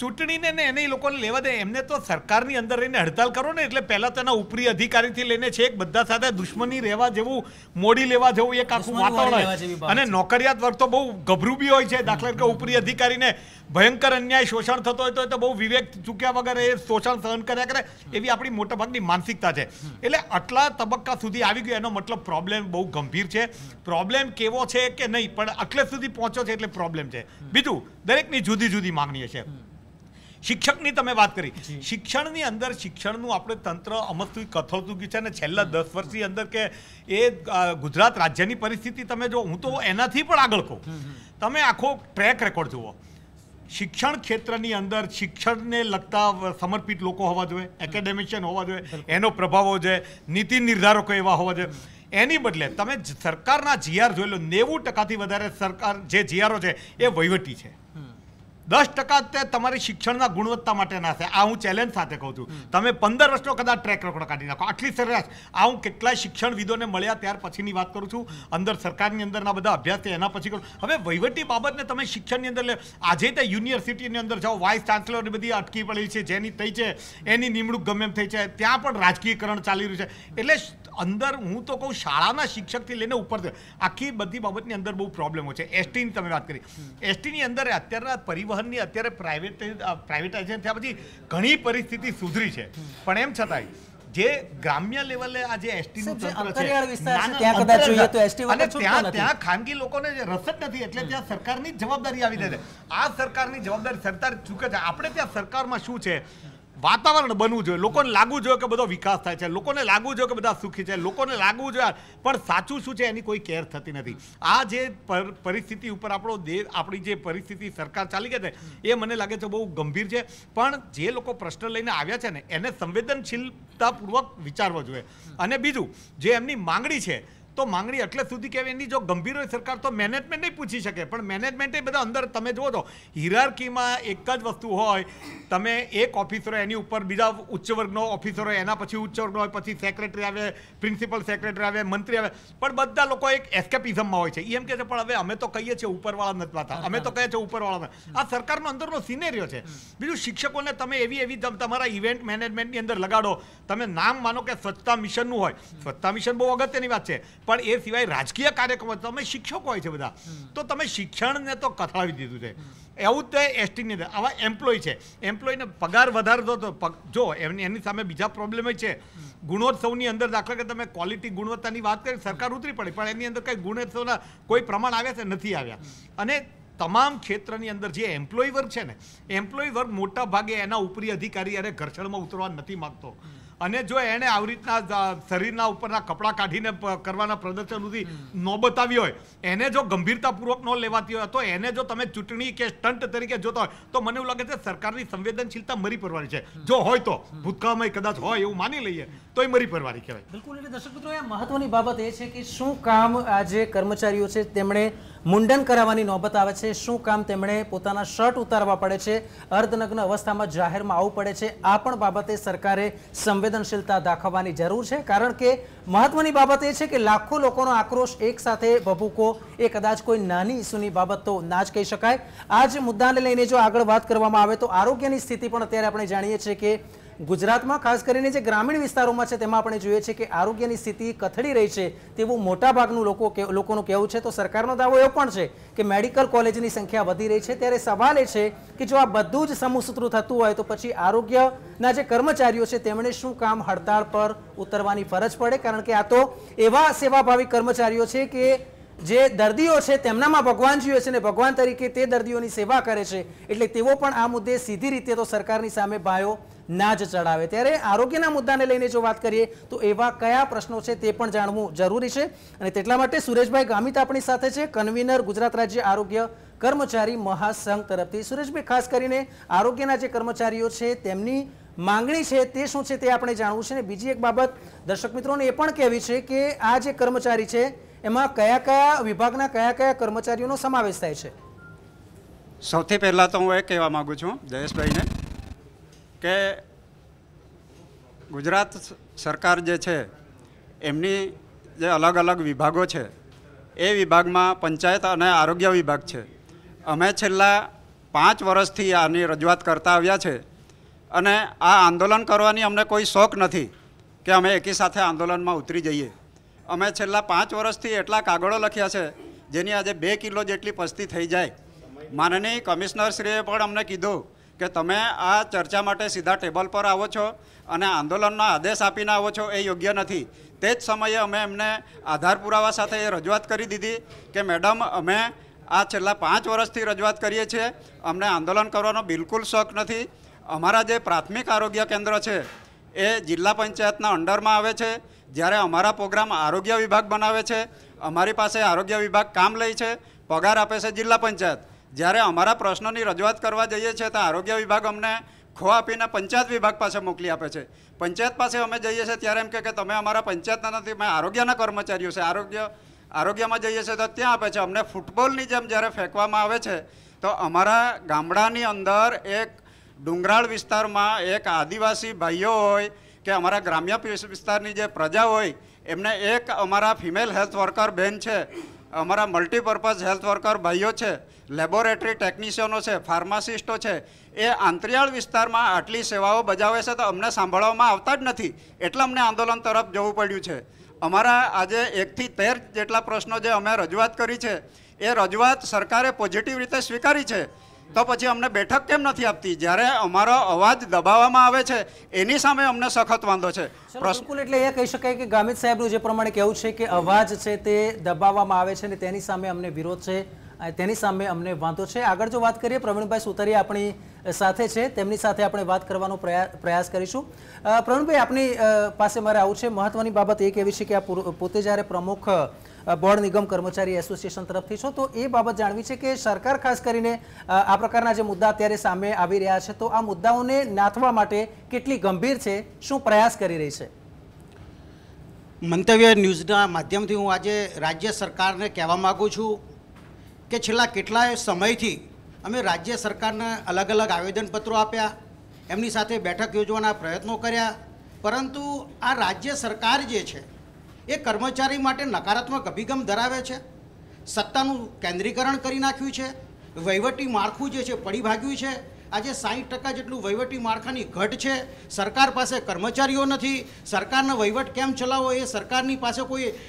Speaker 3: ચૂંટણીને ને એને એ લોકોને લેવા દે. એમને તો સરકારની અંદર રહીને હડતાલ કરો ને એટલે પહેલાં તેના ઉપરી અધિકારીથી લઈને છેક બધા સાથે દુશ્મની રહેવા જેવું, મોડી લેવા જેવું એક આખું વાતાવરણ હોય. અને નોકરિયાત વર્ગ તો બહુ ગભરું બી હોય છે. દાખલા કે ઉપરી અધિકારીને ભયંકર અન્યાય શોષણ થતો હોય તો બહુ વિવેક ચૂક્યા વગર એ શોષણ સહન કર્યા કરે, એવી આપણી મોટાભાગની માનસિકતા છે. એટલે આટલા તબક્કા સુધી આવી ગયો એનો મતલબ પ્રોબ્લેમ બહુ ગંભીર છે. પ્રોબ્લેમ કેવો છે કે નહીં, પણ આટલે સુધી પહોંચ્યો છે એટલે પ્રોબ્લેમ છે. બીજું, દરેકની જુદી જુદી માંગણીઓ છે. શિક્ષકની તમે વાત કરી, શિક્ષણની અંદર શિક્ષણનું આપણે તંત્ર અમસ્તું કથળતું ગયું છે અને છેલ્લા 10 વર્ષની અંદર કે એ ગુજરાત રાજ્યની પરિસ્થિતિ તમે જો, હું તો એનાથી પણ આગળ કહું, તમે આખો ટ્રેક રેકોર્ડ જુઓ. શિક્ષણ ક્ષેત્રની અંદર શિક્ષણને લગતા સમર્પિત લોકો હોવા જોઈએ, એકેડેમિશિયન હોવા જોઈએ, એનો પ્રભાવ હોવો જોઈએ, નીતિ નિર્ધારકો એવા હોવા જોઈએ. એની બદલે તમે સરકારના જીઆર જોઈ લો, 90% વધારે સરકાર જે જીઆરો છે એ વહીવટી છે.
Speaker 5: 10% તે તમારી શિક્ષણના ગુણવત્તા માટેના છે. આ હું ચેલેન્જ સાથે કહું છું. તમે 15 વર્ષનો કદાચ ટ્રેક રેકોર્ડ કાઢી નાખો, આટલી સરેરાશ. આ હું કેટલાય શિક્ષણવિદોને મળ્યા ત્યાર પછીની વાત કરું છું, અંદર સરકારની અંદરના બધા અભ્યાસ છે એના પછી કરું. હવે વહીવટી બાબતને તમે શિક્ષણની અંદર લે, આજે તે યુનિવર્સિટીની અંદર જાઓ, વાઇસ ચાન્સલરની બધી અટકી પડી છે, જેની થઈ છે એની નિમણૂક ગમે એમ થઈ છે, ત્યાં પણ રાજકીયકરણ ચાલી રહ્યું છે. એટલે અંદર હું તો કહું શાળાના શિક્ષકથી લઈને ઉપર આખી બધી બાબતની અંદર બહુ પ્રોબ્લેમો છે. એસટીની તમે વાત કરી, એસટીની અંદર અત્યારના પરિવહનની અત્યારે પ્રાઇવેટાઇઝેશન થયા પછી ઘણી પરિસ્થિતિ સુધરી છે, પણ એમ છતાંય જે ગ્રામ્ય લેવલે આજે એસટીનું તંત્ર છે ત્યાં ખાનગી લોકોને રસ જ નથી, એટલે ત્યાં સરકારની જવાબદારી આવી જાય છે. આ સરકારની જવાબદારી સરકાર ચૂકે છે. આપણે ત્યાં સરકારમાં શું છે, વાતાવરણ બનવું જોઈએ, લોકોને લાગવું જોઈએ કે બધો વિકાસ થાય છે, લોકોને લાગવું જોઈએ કે બધા સુખી છે, લોકોને લાગવું જોઈએ, પણ સાચું શું છે એની કોઈ કેર થતી નથી. આ જે પરિસ્થિતિ ઉપર આપણો દેશ, આપણી જે પરિસ્થિતિ સરકાર ચાલી ગઈ છે એ મને લાગે છે બહુ ગંભીર છે. પણ જે લોકો પ્રશ્ન લઈને આવ્યા છે ને એને સંવેદનશીલતાપૂર્વક વિચારવો જોઈએ. અને બીજું જે એમની માંગણી છે, તો માંગણી એટલે સુધી કે એની જો ગંભીર હોય સરકાર તો મેનેજમેન્ટ નહીં પૂછી શકે, પણ મેનેજમેન્ટ એ બધા અંદર તમે જુઓ તો હિરાર્કીમાં એક જ વસ્તુ હોય, તમે એક ઓફિસર હોય એની ઉપર બીજા ઉચ્ચ વર્ગનો ઓફિસર હોય, એના પછી ઉચ્ચ વર્ગનો હોય, પછી સેક્રેટરી આવે, પ્રિન્સિપલ સેક્રેટરી આવે, મંત્રી આવે, પણ બધા લોકો એક એસ્કેપિઝમમાં હોય છે. એમ કહે છે પણ હવે અમે તો કહીએ છીએ ઉપરવાળા નથી વાતા, અમે તો કહીએ છીએ ઉપરવાળા. આ સરકારનો અંદરનો સિનેરિયો છે. બીજું શિક્ષકોને તમે એવી તમારા ઇવેન્ટ મેનેજમેન્ટની અંદર લગાડો, તમે નામ માનો કે સ્વચ્છતા મિશનનું હોય, સ્વચ્છતા મિશન બહુ અગત્યની વાત છે, પણ એ સિવાય રાજકીય કાર્યક્રમો તમે શિક્ષકો હોય છે બધા, તો તમે શિક્ષણને તો કથળાવી દીધું છે. એવું જ એસટીની અંદર આવા એમ્પ્લોય છે, એમ્પ્લોયને પગાર વધારે દો તો જો એની સામે બીજા પ્રોબ્લેમ છે. ગુણોત્સવની અંદર દાખલા કે તમે ક્વોલિટી ગુણવત્તાની વાત કરી, સરકાર ઉતરી પડી, પણ એની અંદર કંઈ ગુણોત્સવના કોઈ પ્રમાણ આવ્યા છે નથી આવ્યા. અને તમામ ક્ષેત્રની અંદર જે એમ્પ્લોય વર્ગ છે ને, એમ્પ્લોય વર્ગ મોટા ભાગે એના ઉપરી અધિકારી અને ઘર્ષણમાં ઉતરવા નથી માગતો. અને જો એણે આવી રીતના શરીરના ઉપરના કપડાં કાઢીને કરવાના પ્રદર્શન સુધી ન બતાવી હોય, એને જો ગંભીરતાપૂર્વક ન લેવાતી હોય, તો એને જો તમે ચૂંટણી કે સ્ટન્ટ તરીકે જોતા હોય, તો મને એવું લાગે છે સરકારની સંવેદનશીલતા મરી પડવાની છે. જો હોય તો ભૂતકાળમાં કદાચ હોય એવું માની લઈએ તો એ મરી પડવાની કહેવાય.
Speaker 1: બિલકુલ. એટલે દર્શક મિત્રો, એ મહત્વની બાબત એ છે કે શું કામ આ જે કર્મચારીઓ છે તેમણે મુંડન કરાવવાની નોબત આવે છે, શું કામ તેમણે પોતાના શર્ટ ઉતારવા પડે છે, અર્ધનગ્ન અવસ્થામાં જાહેરમાં આવવું પડે છે. આ પણ બાબતે સરકારે સંવેદનશીલતા દાખવવાની જરૂર છે, કારણ કે મહત્વની બાબત એ છે કે લાખો લોકોનો આક્રોશ એક સાથે ભભૂકો એ કદાચ કોઈ નાની ઇસ્યુની બાબત તો ના જ કહી શકાય. આ જ મુદ્દાને લઈને જો આગળ વાત કરવામાં આવે તો આરોગ્યની સ્થિતિ પણ અત્યારે આપણે જાણીએ છીએ કે ગુજરાતમાં ખાસ કરીને જે ગ્રામીણ વિસ્તારોમાં છે તેમાં આપણે જોઈએ છીએ કે આરોગ્યની સ્થિતિ કથળી રહી છે તેવું મોટાભાગનું લોકોનું કહેવું છે. તો સરકારનો દાવો એવો પણ છે કે મેડિકલ કોલેજની સંખ્યા વધી રહી છે. ત્યારે સવાલ એ છે કે જો આ બધું જ સમૂહસૂત્રું થતું હોય તો પછી આરોગ્યના જે કર્મચારીઓ છે તેમણે શું કામ હડતાળ પર ઉતરવાની ફરજ પડે? કારણ કે આ તો એવા સેવાભાવી કર્મચારીઓ છે કે જે દર્દીઓ છે તેમનામાં ભગવાન જીવે છે ને ભગવાન તરીકે તે દર્દીઓની સેવા કરે છે, એટલે તેઓ પણ આ મુદ્દે સીધી રીતે તો સરકારની સામે બાયો ના જ ચડાવે. ત્યારે આરોગ્યના મુદ્દાને લઈને જો વાત કરીએ તો એવા કયા પ્રશ્નો છે તે પણ જાણવું જરૂરી છે. અને તેટલા માટે સુરેશભાઈ ગામિત આપણી સાથે છે, કન્વીનર ગુજરાત રાજ્ય આરોગ્ય કર્મચારી મહાસંઘ તરફથી. સુરેશભાઈ, ખાસ કરીને આરોગ્યના જે કર્મચારીઓ છે તેમની માંગણી છે તે શું છે તે આપણે જાણવું છે. ને બીજી એક બાબત દર્શક મિત્રોને એ પણ કહેવી છે કે આ જે કર્મચારી છે એમાં કયા કયા વિભાગના કયા કયા કર્મચારીઓનો સમાવેશ થાય છે?
Speaker 6: સૌથી પહેલાં તો હું એ કહેવા માગું છું જયેશભાઈને કે ગુજરાત સરકાર જે છે એમની જે અલગ અલગ વિભાગો છે એ વિભાગમાં પંચાયત અને આરોગ્ય વિભાગ છે. અમે છેલ્લા 5 વર્ષથી આની રજૂઆત કરતા આવ્યા છે અને આ આંદોલન કરવાની અમને કોઈ શોખ નથી કે અમે એકી સાથે આંદોલનમાં ઉતરી જઈએ. અમે છેલ્લા 5 વર્ષથી એટલા કાગળો લખ્યા છે જેની આજે 2 કિલો જેટલી પસ્તી થઈ જાય. માનનીય કમિશનરશ્રીએ પણ અમને કીધું કે તમે આ ચર્ચા માટે સીધા ટેબલ પર આવો છો અને આંદોલનનો આદેશ આપીને આવો છો, એ યોગ્ય નથી. તે જ સમયે અમે એમને આધાર પુરાવા સાથે એ રજૂઆત કરી દીધી કે મેડમ અમે આ છેલ્લા 5 વર્ષથી રજૂઆત કરીએ છીએ, અમને આંદોલન કરવાનો બિલકુલ શોખ નથી. અમારા જે પ્રાથમિક આરોગ્ય કેન્દ્ર છે એ જિલ્લા પંચાયતના અંડરમાં આવે છે. જ્યારે અમારા પ્રોગ્રામ આરોગ્ય વિભાગ બનાવે છે, અમારી પાસે આરોગ્ય વિભાગ કામ લે છે, પગાર આપે છે જિલ્લા પંચાયત. જ્યારે અમારા પ્રશ્નોની રજૂઆત કરવા જઈએ છીએ તો આરોગ્ય વિભાગ અમને ખો આપીને પંચાયત વિભાગ પાસે મોકલી આપે છે. પંચાયત પાસે અમે જઈએ છીએ ત્યારે એમ કે તમે અમારા પંચાયતના નથી, અમે આરોગ્યના કર્મચારીઓ છે, આરોગ્યમાં જઈએ છીએ તો ત્યાં આપે છે. અમને ફૂટબોલની જેમ જ્યારે ફેંકવામાં આવે છે તો અમારા ગામડાની અંદર એક ડુંગરાળ વિસ્તારમાં એક આદિવાસી ભાઈઓ હોય કે અમારા ગ્રામ્ય વિસ્તારની જે પ્રજા હોય એમને એક અમારા ફિમેલ હેલ્થ વર્કર બહેન છે, અમારા મલ્ટીપર્પઝ હેલ્થ વર્કર ભાઈઓ છે, લેબોરેટરી ટેકનિશિયનો છે, ફાર્માસિસ્ટો છે, એ આંતરિયાળ વિસ્તારમાં આટલી સેવાઓ બજાવે છે તો અમને સાંભળવામાં આવતા જ નથી, એટલે અમને આંદોલન તરફ જવું પડ્યું છે. અમારા આજે 1 થી 13 જેટલા પ્રશ્નો જે અમે રજૂઆત કરી છે એ રજૂઆત સરકારે પોઝિટિવ રીતે સ્વીકારી છે, તો પછી અમને બેઠક કેમ નથી આપતી? જ્યારે અમારો અવાજ દબાવવામાં આવે છે એની સામે અમને સખત વાંધો છે.
Speaker 1: બિલકુલ, એટલે એ કહી શકાય કે ગામિત સાહેબનું જે પ્રમાણે કહેવું છે કે અવાજ છે તે દબાવવામાં આવે છે અને તેની સામે અમને વિરોધ છે, તેની સામે અમને વાંધો છે. આગળ જો વાત કરીએ, પ્રવીણભાઈ સુતરિયા આપણી સાથે છે, તેમની સાથે આપણે વાત કરવાનો પ્રયાસ કરીશું. પ્રવીણભાઈ, આપની પાસે મારે આવું છે, મહત્વની બાબત એક એવી છે કે આ પોતે જ્યારે પ્રમુખ બોર્ડ નિગમ કર્મચારી એસોસિએશન તરફથી છો, તો એ બાબત જાણવી છે કે સરકાર ખાસ કરીને આ પ્રકારના જે મુદ્દા અત્યારે સામે આવી રહ્યા છે, તો આ મુદ્દાઓને નાથવા માટે કેટલી ગંભીર છે, શું પ્રયાસ કરી રહી છે?
Speaker 7: મંતવ્ય ન્યૂઝના માધ્યમથી હું આજે રાજ્ય સરકારને કહેવા માગું છું કે છેલ્લા કેટલાય સમયથી અમે રાજ્ય સરકારને અલગ અલગ આવેદનપત્રો આપ્યા, એમની સાથે બેઠક યોજવાના પ્રયત્નો કર્યા, પરંતુ આ રાજ્ય સરકાર જે છે એ કર્મચારી માટે નકારાત્મક અભિગમ ધરાવે છે, સત્તાનું કેન્દ્રીકરણ કરી નાખ્યું છે, વહીવટી માળખું જે છે પડી ભાગ્યું છે. આજે 60% જેટલું વહીવટી માળખાની ઘટ છે. સરકાર પાસે કર્મચારીઓ નથી, સરકારનો વહીવટ કેમ ચલાવવો એ સરકારની પાસે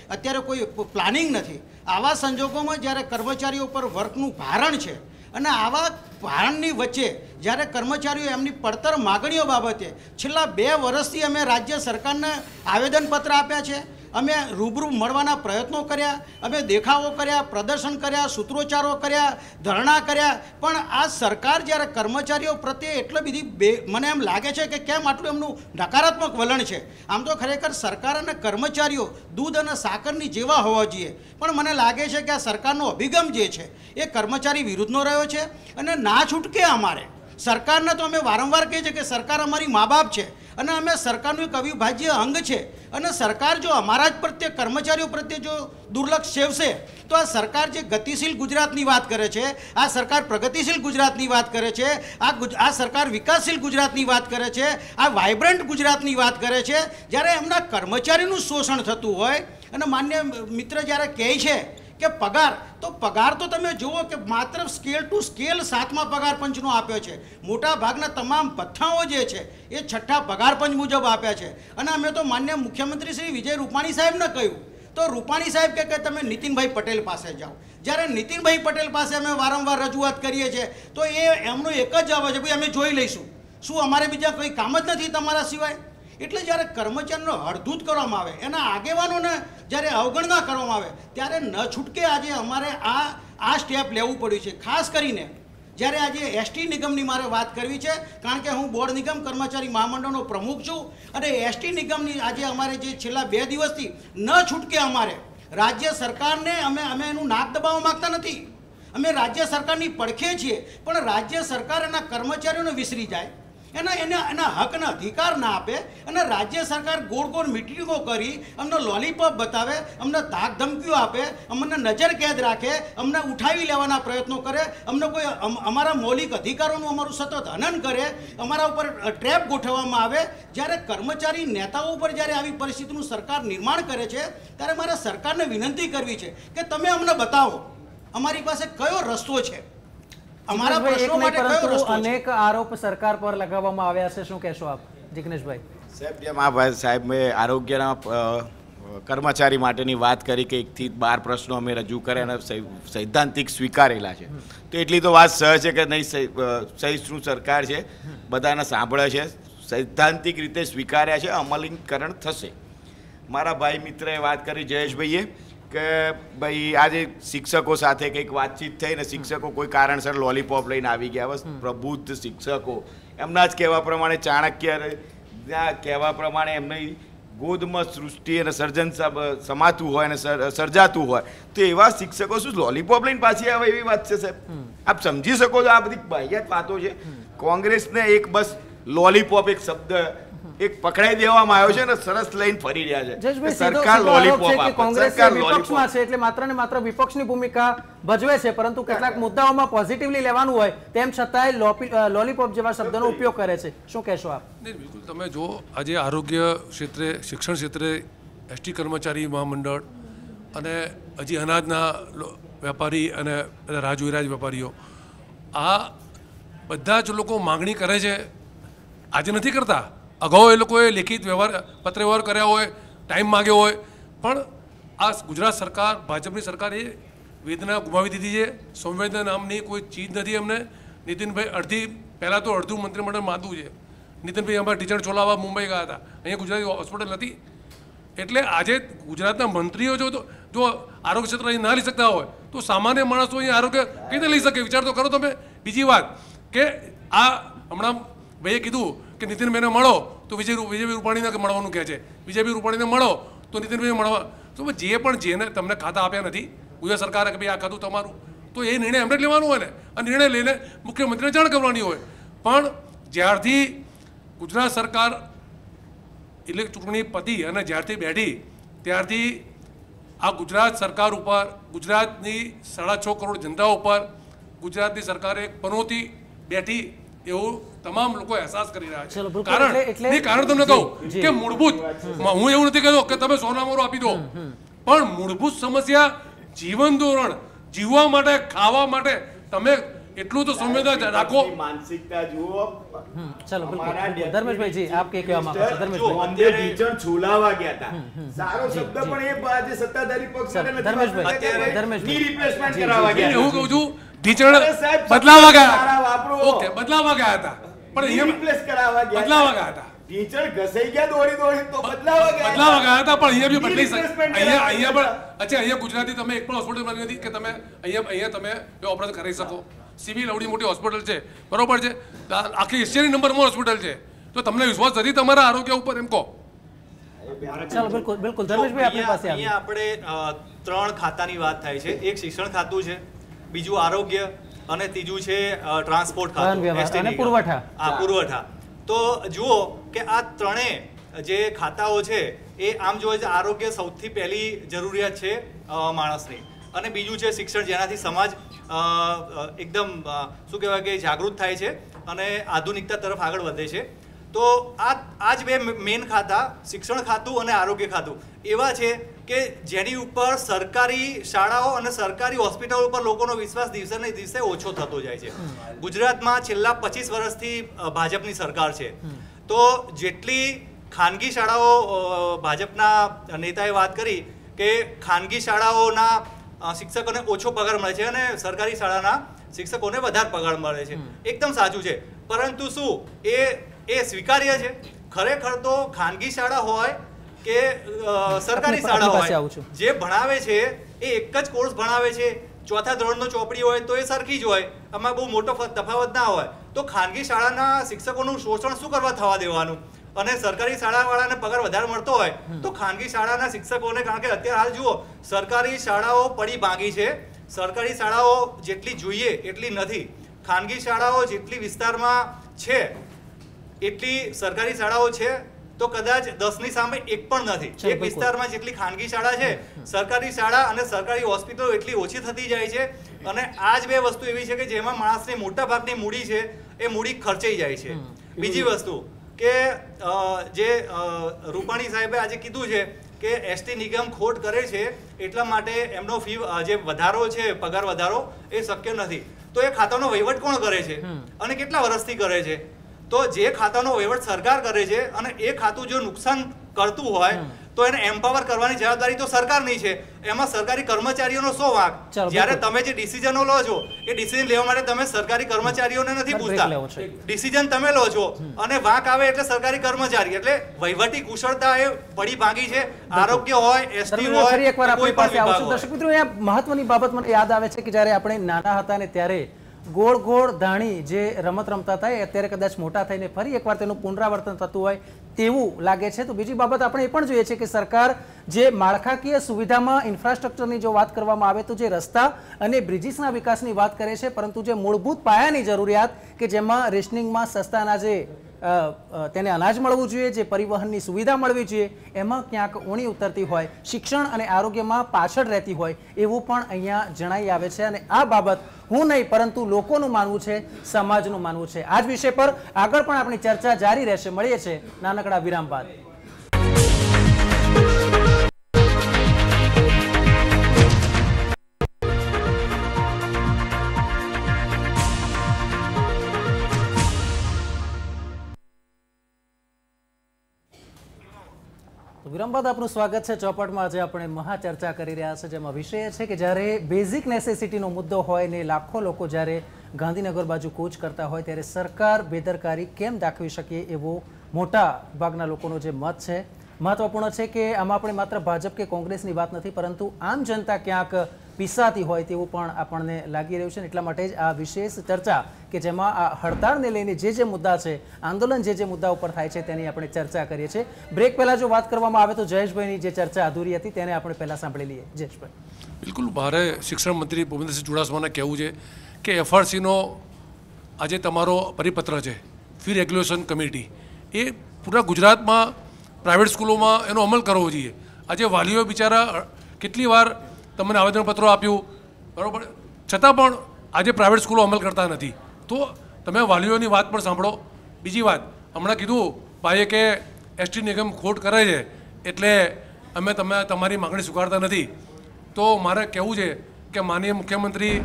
Speaker 7: અત્યારે કોઈ પ્લાનિંગ નથી. આવા સંજોગોમાં જ્યારે કર્મચારીઓ પર વર્કનું ભારણ છે અને આવા ભારણની વચ્ચે જ્યારે કર્મચારીઓ એમની પડતર માગણીઓ બાબતે છેલ્લા 2 વર્ષથી અમે રાજ્ય સરકારને આવેદનપત્ર આપ્યા છે, અમે રૂબરૂ મળવાના પ્રયત્નો કર્યા, અમે દેખાવો કર્યા, પ્રદર્શન કર્યા, સૂત્રોચ્ચારો કર્યા, ધરણા કર્યા, પણ આ સરકાર જ્યારે કર્મચારીઓ પ્રત્યે એટલી બધી મને એમ લાગે છે કે કેમ આટલું એમનું નકારાત્મક વલણ છે. આમ તો ખરેખર સરકાર અને કર્મચારીઓ દૂધ અને સાકરની જેવા હોવા જોઈએ, પણ મને લાગે છે કે આ સરકારનો અભિગમ જે છે એ કર્મચારી વિરુદ્ધનો રહ્યો છે અને ના છૂટકે અમારે સરકારને તો અમે વારંવાર કહીએ છીએ કે સરકાર અમારી મા બાપ છે અને અમે સરકારનું એક અવિભાજ્ય અંગ છે, અને સરકાર જો અમારા જ પ્રત્યે કર્મચારીઓ પ્રત્યે જો દુર્લક્ષ સેવશે તો આ સરકાર જે ગતિશીલ ગુજરાતની વાત કરે છે, આ સરકાર પ્રગતિશીલ ગુજરાતની વાત કરે છે, આ સરકાર વિકાસશીલ ગુજરાતની વાત કરે છે, આ વાઇબ્રન્ટ ગુજરાતની વાત કરે છે, જ્યારે એમના કર્મચારીનું શોષણ થતું હોય અને માન્ય મિત્ર જ્યારે કહે છે કે પગાર તો તમે જુઓ કે માત્ર સ્કેલ ટુ સ્કેલ 7મા પગાર પંચનો આપ્યો છે. મોટા ભાગના તમામ ભથ્થાઓ જે છે એ 6ઠ્ઠા પગાર પંચ મુજબ આપ્યા છે. અને અમે તો માન્ય મુખ્યમંત્રી શ્રી વિજય રૂપાણી સાહેબને કહ્યું તો રૂપાણી સાહેબ કે તમે નીતિનભાઈ પટેલ પાસે જાઓ. જ્યારે નીતિનભાઈ પટેલ પાસે અમે વારંવાર રજૂઆત કરીએ છીએ તો એમનો એક જ જવાબ છે, ભાઈ અમે જોઈ લઈશું, શું અમારે બીજા કોઈ કામ જ નથી તમારા સિવાય? એટલે જ્યારે કર્મચારીનો હળધૂત કરવામાં આવે, એના આગેવાનોને જ્યારે અવગણના કરવામાં આવે, ત્યારે ન છૂટકે આજે અમારે આ સ્ટેપ લેવું પડ્યું છે. ખાસ કરીને જ્યારે આજે એસટી નિગમની મારે વાત કરવી છે, કારણ કે હું બોર્ડ નિગમ કર્મચારી મહામંડળનો પ્રમુખ છું અને એસટી નિગમની આજે અમારે જે છેલ્લા 2 દિવસથી ન છૂટકે અમારે રાજ્ય સરકારને અમે એનું નાક દબાવવા માગતા નથી, અમે રાજ્ય સરકારની પડખે છીએ, પણ રાજ્ય સરકાર એના કર્મચારીઓને વિસરી જાય, એના હકના અધિકાર ના આપે અને રાજ્ય સરકાર ગોળ મિટિંગો કરી અમને લોલીપોપ બતાવે, અમને ધાક ધમકીઓ આપે, અમને નજર કેદ રાખે, અમને ઉઠાવી લેવાના પ્રયત્નો કરે, અમને કોઈ અમારા મૌલિક અધિકારોનું અમારું સતત હનન કરે, અમારા ઉપર ટ્રેપ ગોઠવવામાં આવે. જ્યારે કર્મચારી નેતાઓ ઉપર જ્યારે આવી પરિસ્થિતિનું સરકાર નિર્માણ કરે છે ત્યારે મારે સરકારને વિનંતી કરવી છે કે તમે અમને બતાવો અમારી પાસે કયો રસ્તો છે, અમારા પ્રશ્નો માટે કયો રસ્તો છે.
Speaker 1: અનેક આરોપ સરકાર પર લગાવવામાં આવ્યા છે, શું કહેશો આપ જિગ્નેશભાઈ?
Speaker 2: સાહેબ, જેમ આ ભાઈ સાહેબ મેં આરોગ્યના કર્મચારી માટેની વાત કરી કે 1 થી 12 પ્રશ્નો અમે રજૂ કર્યા અને સૈદ્ધાંતિક સ્વીકારેલા છે, તો એટલી તો વાત સહજ છે કે નહીં, સહિષ્ણુ સરકાર છે, બધાને સાંભળે છે, સૈદ્ધાંતિક રીતે સ્વીકાર્યા છે, અમલીકરણ થશે. મારા ભાઈ મિત્રએ વાત કરી જયેશભાઈએ કે ભાઈ આજે શિક્ષકો સાથે કંઈક વાતચીત થઈ ને શિક્ષકો કોઈ કારણસર લોલીપોપ લઈને આવી ગયા. બસ પ્રબુદ્ધ શિક્ષકો એમના જ કહેવા પ્રમાણે, ચાણક્યના કહેવા પ્રમાણે એમની ગોદમાં સૃષ્ટિ અને સર્જન સમાતું હોય અને સર્જાતું હોય, તો એવા શિક્ષકો શું લોલીપોપ લઈને પાછી આવે એવી વાત છે સાહેબ? આપ સમજી શકો છો આ બધી બાહ્યાત વાતો છે. કોંગ્રેસને એક બસ લોલીપોપ એક શબ્દ એક પકડાઈ દેવામાં આવ્યો છે ને સરસ લઈને ફરી રહ્યા છે.
Speaker 1: જયેશભાઈ,
Speaker 2: સરકાર
Speaker 1: સીધો આરોપ
Speaker 2: લોલીપોપ
Speaker 1: છે કે
Speaker 2: આપે,
Speaker 1: કોંગ્રેસ
Speaker 2: સરકાર
Speaker 1: વિપક્ષમાં
Speaker 2: લોલીપોપ.
Speaker 1: છે એટલે માત્ર ને માત્ર વિપક્ષની ભૂમિકા ભજવે છે, પરંતુ કેટલાક મુદ્દાઓમાં પોઝિટિવલી લેવાનું હોય તેમ છતાંય લોલીપોપ જેવા શબ્દોનો ઉપયોગ કરે છે. શું કહેશો આપ?
Speaker 4: નહીં, બિલકુલ. તમે જો આજે આરોગ્ય ક્ષેત્રે, શિક્ષણ ક્ષેત્રે એસટી કર્મચારી મહામંડળ અને હજી અનાજના વેપારી અને રાજુરાજ વેપારીઓ, આ બધા જ લોકો માગણી કરે છે. આજે નથી કરતા, અગાઉ એ લોકોએ લેખિત વ્યવહાર, પત્ર વ્યવહાર કર્યા હોય, ટાઈમ માગ્યો હોય, પણ આ ગુજરાત સરકાર, ભાજપની સરકારે વેદના ગુમાવી દીધી છે. સંવેદના નામની કોઈ ચીજ નથી અમને. નીતિનભાઈ પહેલાં તો અડધું મંત્રીમંડળ માંદું છે. નીતિનભાઈ અમારા ટીચર છોલાવા મુંબઈ ગયા હતા, અહીંયા ગુજરાતી હોસ્પિટલ નથી. એટલે આજે ગુજરાતના મંત્રીઓ જો આરોગ્ય ક્ષેત્ર અહીં ના લઈ શકતા હોય તો સામાન્ય માણસો અહીં આરોગ્ય કઈ રીતે લઈ શકે? વિચાર તો કરો તમે. બીજી વાત કે આ હમણાં ભાઈએ કીધું કે નીતિનભાઈને મળો તો વિજયભાઈ રૂપાણીને મળવાનું કહે છે, વિજયભાઈ રૂપાણીને મળો તો નીતિનભાઈને મળવા. તો જે પણ જેને તમને ખાતા આપ્યા નથી ગુજરાત સરકારે કે ભાઈ આ ખાતું તમારું, તો એ નિર્ણય એમને જ લેવાનો હોય ને, આ નિર્ણય લઈને મુખ્યમંત્રીને જાણ કરવાની હોય. પણ જ્યારથી ગુજરાત સરકાર એટલે ચૂંટણી પતી અને જ્યારથી બેઠી ત્યારથી આ ગુજરાત સરકાર ઉપર, ગુજરાતની 6.5 કરોડ જનતા ઉપર ગુજરાતની સરકારે એક પનોતી બેઠી એવું તમામ લોકો અહેસાસ કરી રહ્યા છે. કારણ તમને કહું કે મૂળભૂત, હું એવું નથી કહેતો કે તમે સોનામોરો આપી દો, પણ મૂળભૂત સમસ્યા જીવન ધોરણ, જીવવા માટે, ખાવા માટે તમે એટલું તો સંવેદના રાખો.
Speaker 2: માનસિકતા જુઓ.
Speaker 1: ચલો બિલકુલ. ધર્મેશભાઈ જી, આપ કે કહેવા માંગો છો? ધર્મેશભાઈ,
Speaker 2: અંદર ટીચર છોલાવા ગયા હતા, સારો શબ્દ પણ એ આજે સત્તાધારી પક્ષ માટે નથી.
Speaker 1: ધર્મેશભાઈ,
Speaker 2: ની રિપ્લેસમેન્ટ કરાવવા ગયા.
Speaker 4: એવું કહું છું, ટીચર બદલાવા ગયા. ઓકે, બદલાવા ગયા હતા, પણ અહીંયા
Speaker 2: રિપ્લેસ કરાવવા ગયા.
Speaker 4: બદલાવા ગયા હતા.
Speaker 2: ટીચર ઘસાઈ ગયા દોડી તો બદલાવા
Speaker 4: ગયા હતા, પણ અહીંયા બી બદલી શકે. અહીંયા પણ અચ્છા, અહીંયા ગુજરાતી તમે એક પણ હોસ્પિટલ બની નથી કે તમે અહીંયા તમે ઓપરેશન કરી શકો. સિવિલ એવડી મોટી હોસ્પિટલ છે, બરોબર છે, આખી એશિયાની નંબર 1 હોસ્પિટલ છે, તો તમને વિશ્વાસ નથી તમારા આરોગ્ય ઉપર? એમ કહો.
Speaker 1: ચાલો બિલકુલ બિલકુલ. ધર્મેશભાઈ, આપણી પાસે
Speaker 3: અહીંયા આપણે 3 ખાતાની વાત થાય છે. એક શિક્ષણ ખાતું છે, બીજું આરોગ્ય અને ત્રીજું છે ટ્રાન્સપોર્ટ ખાતું
Speaker 1: અને પુરવઠા.
Speaker 3: પુરવઠા. તો જુઓ કે આ ત્રણેય જે ખાતાઓ છે એ આમ જોઈએ છે, આરોગ્ય સૌથી પહેલી જરૂરિયાત છે માણસની, અને બીજું છે શિક્ષણ, જેનાથી સમાજ એકદમ શું કહેવાય કે જાગૃત થાય છે અને આધુનિકતા તરફ આગળ વધે છે. તો આ જ બે મેઇન ખાતા, શિક્ષણ ખાતું અને આરોગ્ય ખાતું, એવા છે કે જેની ઉપર સરકારી શાળાઓ અને સરકારી હોસ્પિટલો ઉપર લોકોનો વિશ્વાસ દિવસે ને દિવસે ઓછો થતો જાય છે. ગુજરાતમાં છેલ્લા 25 વર્ષથી ભાજપની સરકાર છે, તો જેટલી ખાનગી શાળાઓ, ભાજપના નેતાએ વાત કરી કે ખાનગી શાળાઓના શિક્ષકોને ઓછો પગાર મળે છે અને સરકારી શાળાના શિક્ષકોને વધારે પગાર મળે છે. એકદમ સાચું છે, પરંતુ શું એ સ્વીકાર્ય છે? ખરેખર તો ખાનગી શાળા હોય કે સરકારી શાળા હોય, જે ભણાવે છે એ એક જ કોર્સ ભણાવે છે, 4થા ધોરણનો ચોપડી હોય તો એ સરખી જ હોય, આમાં બહુ મોટો તફાવત ના હોય. તો ખાનગી શાળાના શિક્ષકોનું શોષણ શું કરવા થવા દેવાનું? અને સરકારી શાળાવાળાને પગાર વધારે મળતો હોય તો ખાનગી શાળાના શિક્ષકોને, કારણ કે અત્યારે હાલ જુઓ સરકારી શાળાઓ પડી ભાંગી છે, સરકારી શાળાઓ જેટલી જોઈએ એટલી નથી. ખાનગી શાળાઓ જેટલી વિસ્તારમાં છે એટલી સરકારી શાળાઓ છે તો કદાચ 10ની સામે એક પણ નથી. એક વિસ્તારમાં જેટલી ખાનગી શાળા છે, સરકારી શાળા અને સરકારી હોસ્પિટલો એટલી ઓછી થતી જાય છે. અને આ જ બે વસ્તુ એવી છે કે જેમાં માણસની મોટા ભાગની મૂડી છે એ મૂડી ખર્ચાઈ જાય છે. બીજી વસ્તુ કે જે રૂપાણી સાહેબે આજે કીધું છે કે એસટી નિગમ ખોટ કરે છે એટલા માટે એમનો ફી જે વધારો છે, પગાર વધારો, એ શક્ય નથી. તો એ ખાતાનો વહીવટ કોણ કરે છે અને કેટલા વર્ષથી કરે છે? તો જે ખાતાનો વહીવટ સરકાર કરે છે અને એ ખાતું જો નુકસાન કરતું હોય તો એને એમ્પાવર કરવાની જવાબદારી તો સરકારની છે. એમાં સરકારી કર્મચારીઓનો શું વાંક? જ્યારે તમે જે ડિસિઝનો લો છો એ ડિસિઝન લેવા માટે તમે સરકારી કર્મચારીઓને નથી પૂછતા, ડિસિઝન તમે લો છો અને વાંક આવે એટલે સરકારી કર્મચારી. એટલે વહીવટી કુશળતા એ પડી ભાંગી છે. આરોગ્ય હોય, એસટી હોય,
Speaker 1: એકવાર આપણી પાસે આવશું. દર્શક મિત્રો, અહીંયા મહત્વની બાબત મને યાદ આવે છે કે જ્યારે આપણે નાના હતા ને ત્યારે ગોળ ગોળ ધાણી જે રમત રમતા હતા એ અત્યારે કદાચ મોટા થઈને ફરી એકવાર તેનું પુનરાવર્તન થતું હોય તેવું લાગે છે. તો બીજી બાબત આપણે એ પણ જોઈએ છે કે સરકાર જે માળખાકીય સુવિધામાં ઇન્ફ્રાસ્ટ્રક્ચરની જો વાત કરવામાં આવે તો જે રસ્તા અને બ્રિજીસના વિકાસની વાત કરે છે, પરંતુ જે મૂળભૂત પાયાની જરૂરિયાત કે જેમાં રેશનિંગમાં સસ્તા અનાજે તેને અનાજ મળવું જોઈએ, જે પરિવહનની સુવિધા મળવી જોઈએ, એમાં ક્યાંક ઊણી ઉતરતી હોય, શિક્ષણ અને આરોગ્યમાં પાછળ રહેતી હોય એવું પણ અહીંયા જણાઈ આવે છે. અને આ બાબત હું નહીં પરંતુ લોકોનું માનવું છે, સમાજનું માનવું છે. આ જ વિષય પર આગળ પણ આપણી ચર્ચા જારી રહેશે. મળીએ છીએ નાનકડા વિરામ બાદ. વિરામ બાદ આપનું સ્વાગત છે ચોપટમાં. આજે આપણે મહાચર્ચા કરી રહ્યા છે, જેમાં વિષય છે કે જ્યારે બેઝિક નેસેસિટીનો મુદ્દો હોય ને લાખો લોકો જ્યારે ગાંધીનગર બાજુ કૂચ કરતા હોય ત્યારે સરકાર બેદરકારી કેમ દાખવી શકે એવો મોટા ભાગના લોકોનો જે મત છે. મહત્વપૂર્ણ છે કે આમાં આપણે માત્ર ભાજપ કે કોંગ્રેસની વાત નથી, પરંતુ આમ જનતા ક્યાંક પીસાતી હોય તેવું પણ આપણને લાગી રહ્યું છે. એટલા માટે જ આ વિશેષ ચર્ચા કે જેમાં આ હડતાળને લઈને જે મુદ્દા છે, આંદોલન જે મુદ્દા ઉપર થાય છે તેની આપણે ચર્ચા કરીએ છીએ. બ્રેક પહેલા જો વાત કરવામાં આવે તો જયેશભાઈની જે ચર્ચા અધૂરી હતી તેને આપણે પહેલા સાંભળી લઈએ. જયેશભાઈ.
Speaker 4: બિલકુલ, મારે શિક્ષણ મંત્રી ભૂપેન્દ્રસિંહ ચુડાસમાને કહેવું છે કે એફઆરસીનો આજે તમારો પરિપત્ર છે, ફી રેગ્યુલેશન કમિટી, એ પૂરા ગુજરાતમાં પ્રાઇવેટ સ્કૂલોમાં એનો અમલ કરવો જોઈએ. આજે વાલીઓ બિચારા કેટલી વાર તમને આવેદનપત્રો આપ્યું, બરાબર, છતાં પણ આજે પ્રાઇવેટ સ્કૂલો અમલ કરતા નથી. તો તમે વાલીઓની વાત પણ સાંભળો. બીજી વાત, હમણાં કીધું ભાઈએ કે એસટી નિગમ ખોટ કરે છે એટલે અમે તમારી માગણી સ્વીકારતા નથી. તો મારે કહેવું છે કે માનનીય મુખ્યમંત્રી